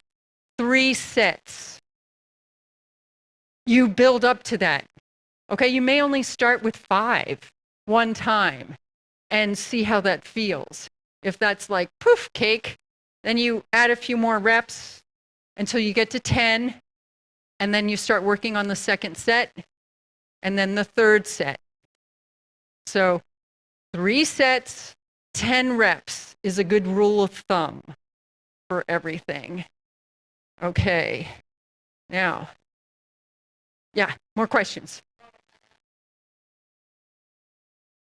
3 sets. You build up to that. Okay, you may only start with 5 one time and see how that feels. If that's like poof cake, then you add a few more reps until you get to 10, and then you start working on the second set and then the third set. So 3 sets, 10 reps is a good rule of thumb for everything. Okay, now, yeah, more questions.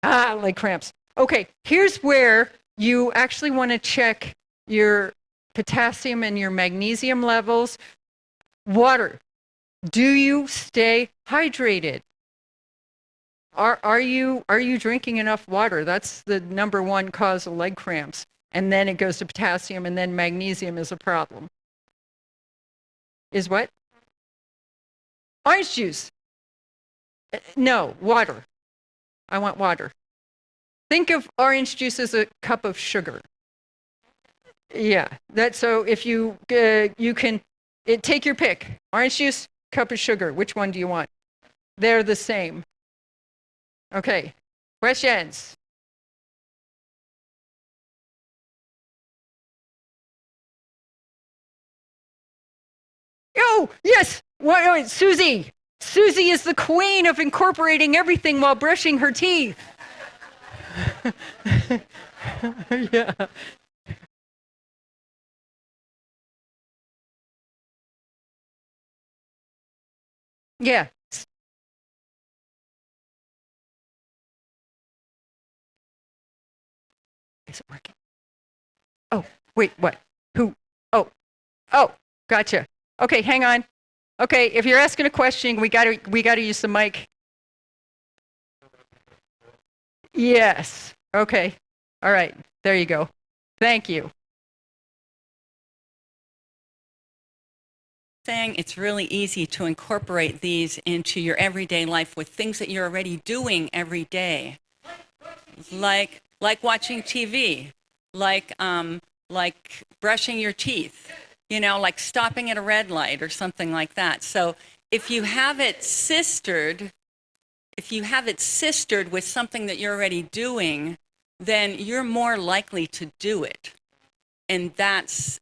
Leg cramps. Okay, here's where you actually want to check your potassium and your magnesium levels. Water. Do you stay hydrated? Are you drinking enough water? That's the number one cause of leg cramps. And then it goes to potassium, and then magnesium is a problem. Is what? Orange juice. No, water. I want water. Think of orange juice as a cup of sugar. Yeah, so if you can take your pick. Orange juice, cup of sugar. Which one do you want? They're the same. Okay, questions? Oh, yes. Wait, Susie. Susie is the queen of incorporating everything while brushing her teeth. Yeah. Yeah. Is it working? Oh, wait, what? Who? Oh, gotcha. Okay, hang on. Okay, if you're asking a question, we gotta use the mic. Yes. Okay. All right. There you go. Thank you. Saying it's really easy to incorporate these into your everyday life with things that you're already doing every day, like watching TV, like brushing your teeth, like stopping at a red light or something like that. So if you have it sistered with something that you're already doing, then you're more likely to do it. And that's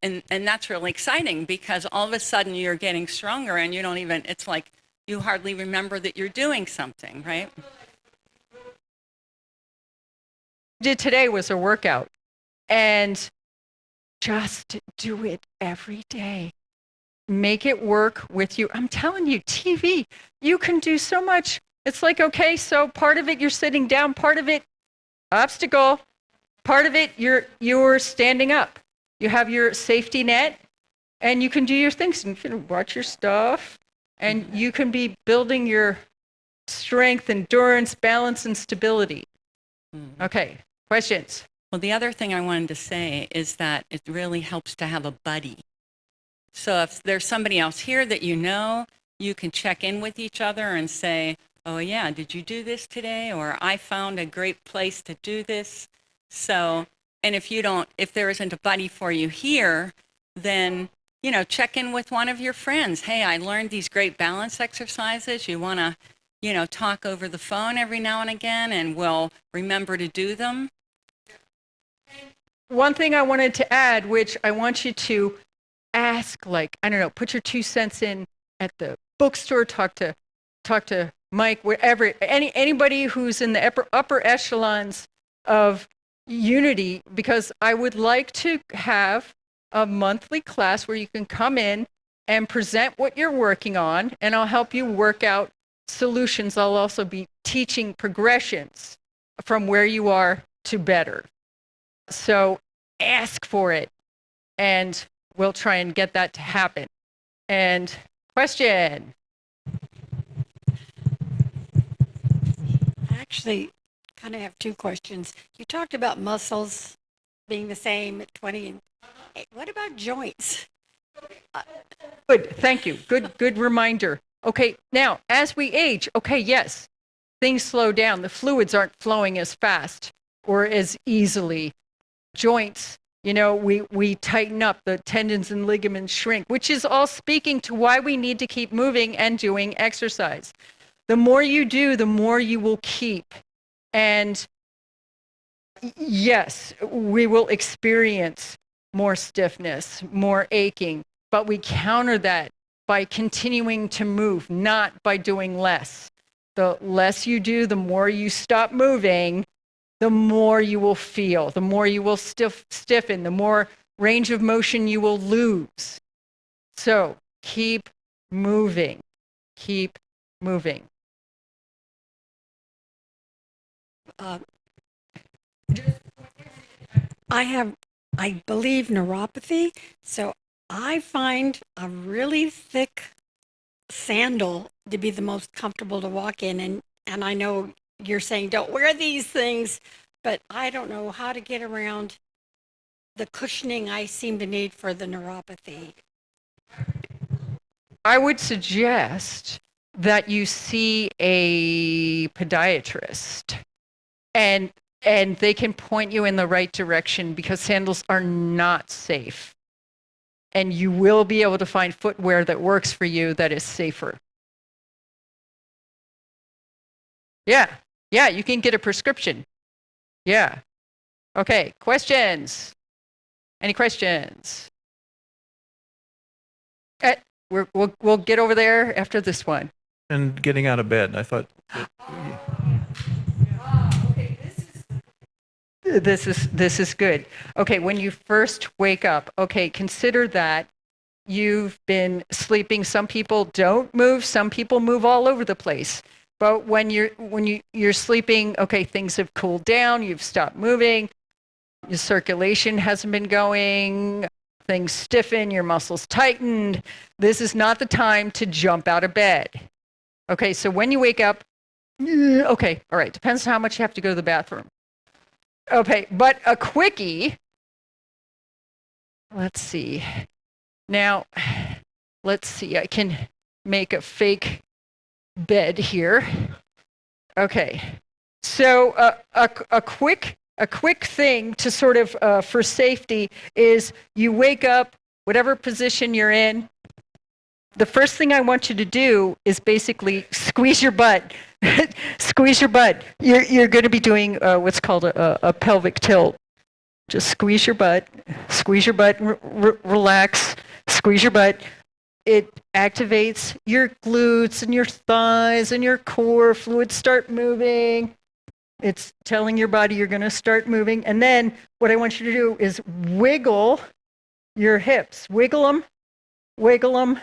really exciting, because all of a sudden you're getting stronger and it's like you hardly remember that you're doing something, right? Did today was a workout, and Just do it every day. Make it work with you. I'm telling you, TV, you can do so much. It's like, okay, so part of it you're sitting down, part of it obstacle, part of it you're standing up. You have your safety net and you can do your things and you can watch your stuff and you can be building your strength, endurance, balance, and stability. Okay, questions? Well, the other thing I wanted to say is that it really helps to have a buddy. So if there's somebody else here that you know, you can check in with each other and say, oh yeah, did you do this today? Or I found a great place to do this. So, and if there isn't a buddy for you here, then, check in with one of your friends. Hey, I learned these great balance exercises. You want to, talk over the phone every now and again, and we'll remember to do them. One thing I wanted to add, which I want you to ask, like, I don't know, put your 2 cents in at the bookstore, talk to Mike, wherever, anybody who's in the upper echelons of Unity, because I would like to have a monthly class where you can come in and present what you're working on, and I'll help you work out solutions. I'll also be teaching progressions from where you are to better. So ask for it, and we'll try and get that to happen. And question? Actually, kind of have 2 questions. You talked about muscles being the same at 20. And what about joints? Good, thank you. Good reminder. Okay, now, as we age, okay, yes, things slow down. The fluids aren't flowing as fast or as easily. Joints, we tighten up, the tendons and ligaments shrink, which is all speaking to why we need to keep moving and doing exercise. The more you do, the more you will keep. And yes, we will experience more stiffness, more aching, but we counter that by continuing to move, not by doing less. The less you do, the more you stop moving, the more you will feel, the more you will stiffen, the more range of motion you will lose. So keep moving, keep moving. I believe, neuropathy, so I find a really thick sandal to be the most comfortable to walk in, and I know you're saying don't wear these things, but I don't know how to get around the cushioning I seem to need for the neuropathy. I would suggest that you see a podiatrist and they can point you in the right direction, because sandals are not safe. And you will be able to find footwear that works for you that is safer. Yeah, you can get a prescription. Yeah. Okay, questions? Any questions? We'll get over there after this one. And getting out of bed, I thought. This is good. Okay, when you first wake up, okay, consider that you've been sleeping. Some people don't move. Some people move all over the place. But when you're sleeping, okay, things have cooled down. You've stopped moving. Your circulation hasn't been going. Things stiffen. Your muscles tightened. This is not the time to jump out of bed. Okay, so when you wake up, okay, all right, depends on how much you have to go to the bathroom. Okay, but a quickie, let's see. Now, let's see, I can make a fake bed here. Okay, so a quick thing to sort of, for safety, is you wake up, whatever position you're in, the first thing I want you to do is basically squeeze your butt. Squeeze your butt. You're going to be doing what's called a pelvic tilt. Just squeeze your butt, relax, squeeze your butt. It activates your glutes and your thighs and your core. Fluids start moving. It's telling your body you're going to start moving. And then what I want you to do is wiggle your hips. Wiggle them, wiggle them.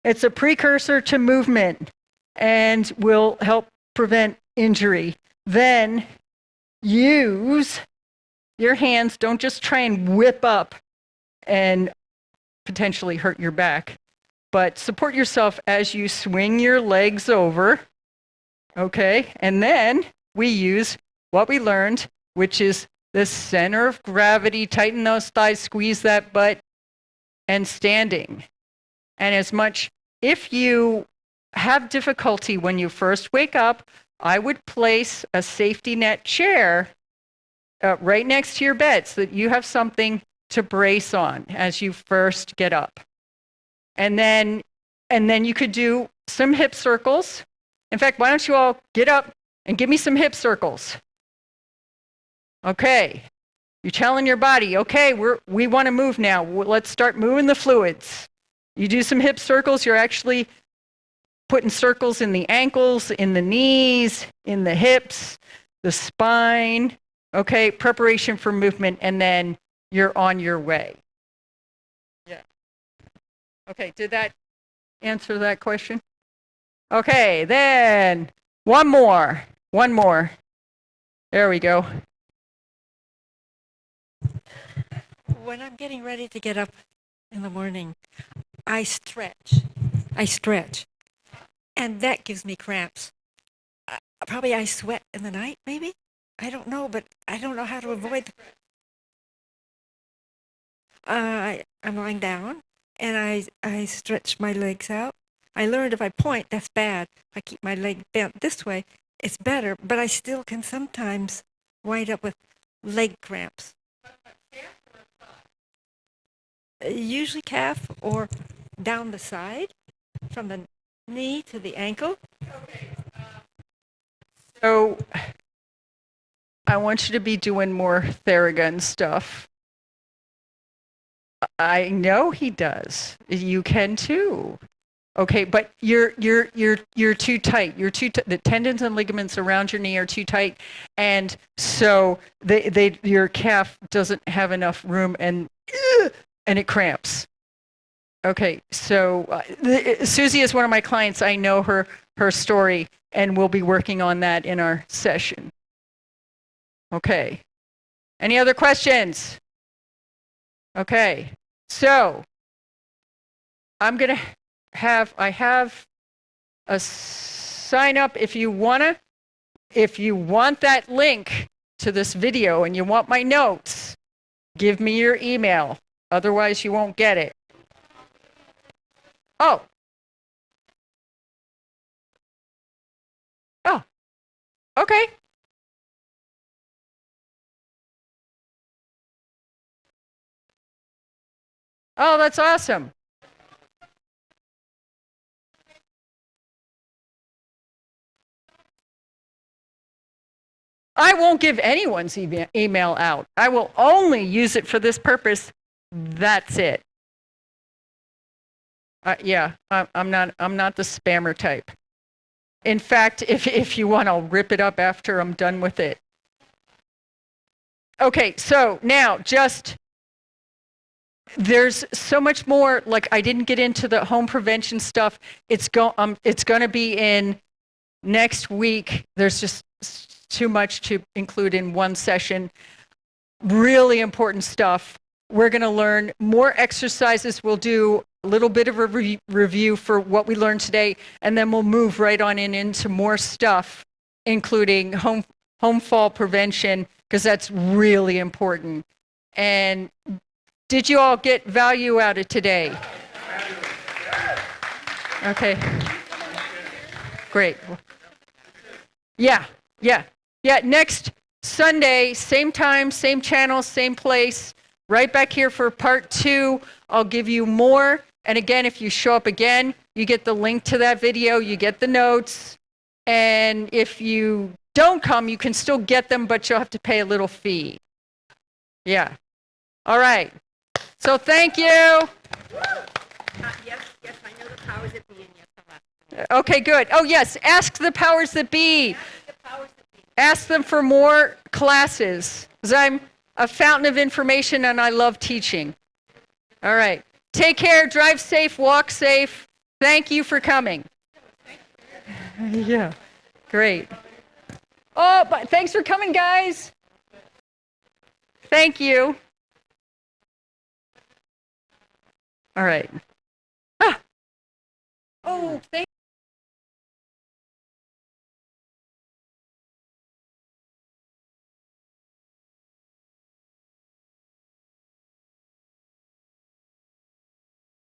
It's a precursor to movement and will help prevent injury. Then use your hands. Don't just try and whip up and potentially hurt your back, but support yourself as you swing your legs over. Okay, and then we use what we learned, which is the center of gravity. Tighten those thighs, squeeze that butt, and standing. And if you have difficulty when you first wake up, I would place a safety net chair right next to your bed so that you have something to brace on as you first get up. And then you could do some hip circles. In fact, why don't you all get up and give me some hip circles? Okay. You're telling your body, okay, we want to move now. Let's start moving the fluids. You do some hip circles, you're actually putting circles in the ankles, in the knees, in the hips, the spine. Okay, preparation for movement, and then you're on your way. Yeah. Okay, did that answer that question? Okay, then one more. There we go. When I'm getting ready to get up in the morning, I stretch, and that gives me cramps. Probably I sweat in the night, maybe? I don't know, but I don't know how to avoid. I'm lying down, and I stretch my legs out. I learned if I point, that's bad. If I keep my leg bent this way, it's better, but I still can sometimes wind up with leg cramps. Usually calf or down the side, from the knee to the ankle. So I want you to be doing more Theragun stuff. I know he does. You can too. Okay, but you're too tight. The tendons and ligaments around your knee are too tight, and so your calf doesn't have enough room, and it cramps. Okay, so Susie is one of my clients. I know her story, and we'll be working on that in our session. Okay. Any other questions? Okay, so I have a sign up if you want that link to this video and you want my notes, give me your email. Otherwise, you won't get it. Oh, okay. Oh, that's awesome. I won't give anyone's email out. I will only use it for this purpose. That's it. Yeah, I'm not the spammer type. In fact, if you want, I'll rip it up after I'm done with it. Okay, so now there's so much more. Like, I didn't get into the home prevention stuff. It's going to be in next week. There's just too much to include in one session. Really important stuff. We're going to learn more exercises. We'll do a little bit of a review for what we learned today, and then we'll move right on into more stuff, including home fall prevention, because that's really important. And did you all get value out of today? Okay. Great. Yeah. Next Sunday, same time, same channel, same place, right back here for part 2. I'll give you more. And again, if you show up again, you get the link to that video, you get the notes. And if you don't come, you can still get them, but you'll have to pay a little fee. Yeah. All right. So thank you. Yes, I know the powers that be. Okay, good. Oh, yes. Ask the powers that be. Ask them for more classes, because I'm a fountain of information and I love teaching. All right. Take care. Drive safe. Walk safe. Thank you for coming. Yeah. Great. Oh, but thanks for coming, guys. Thank you. All right.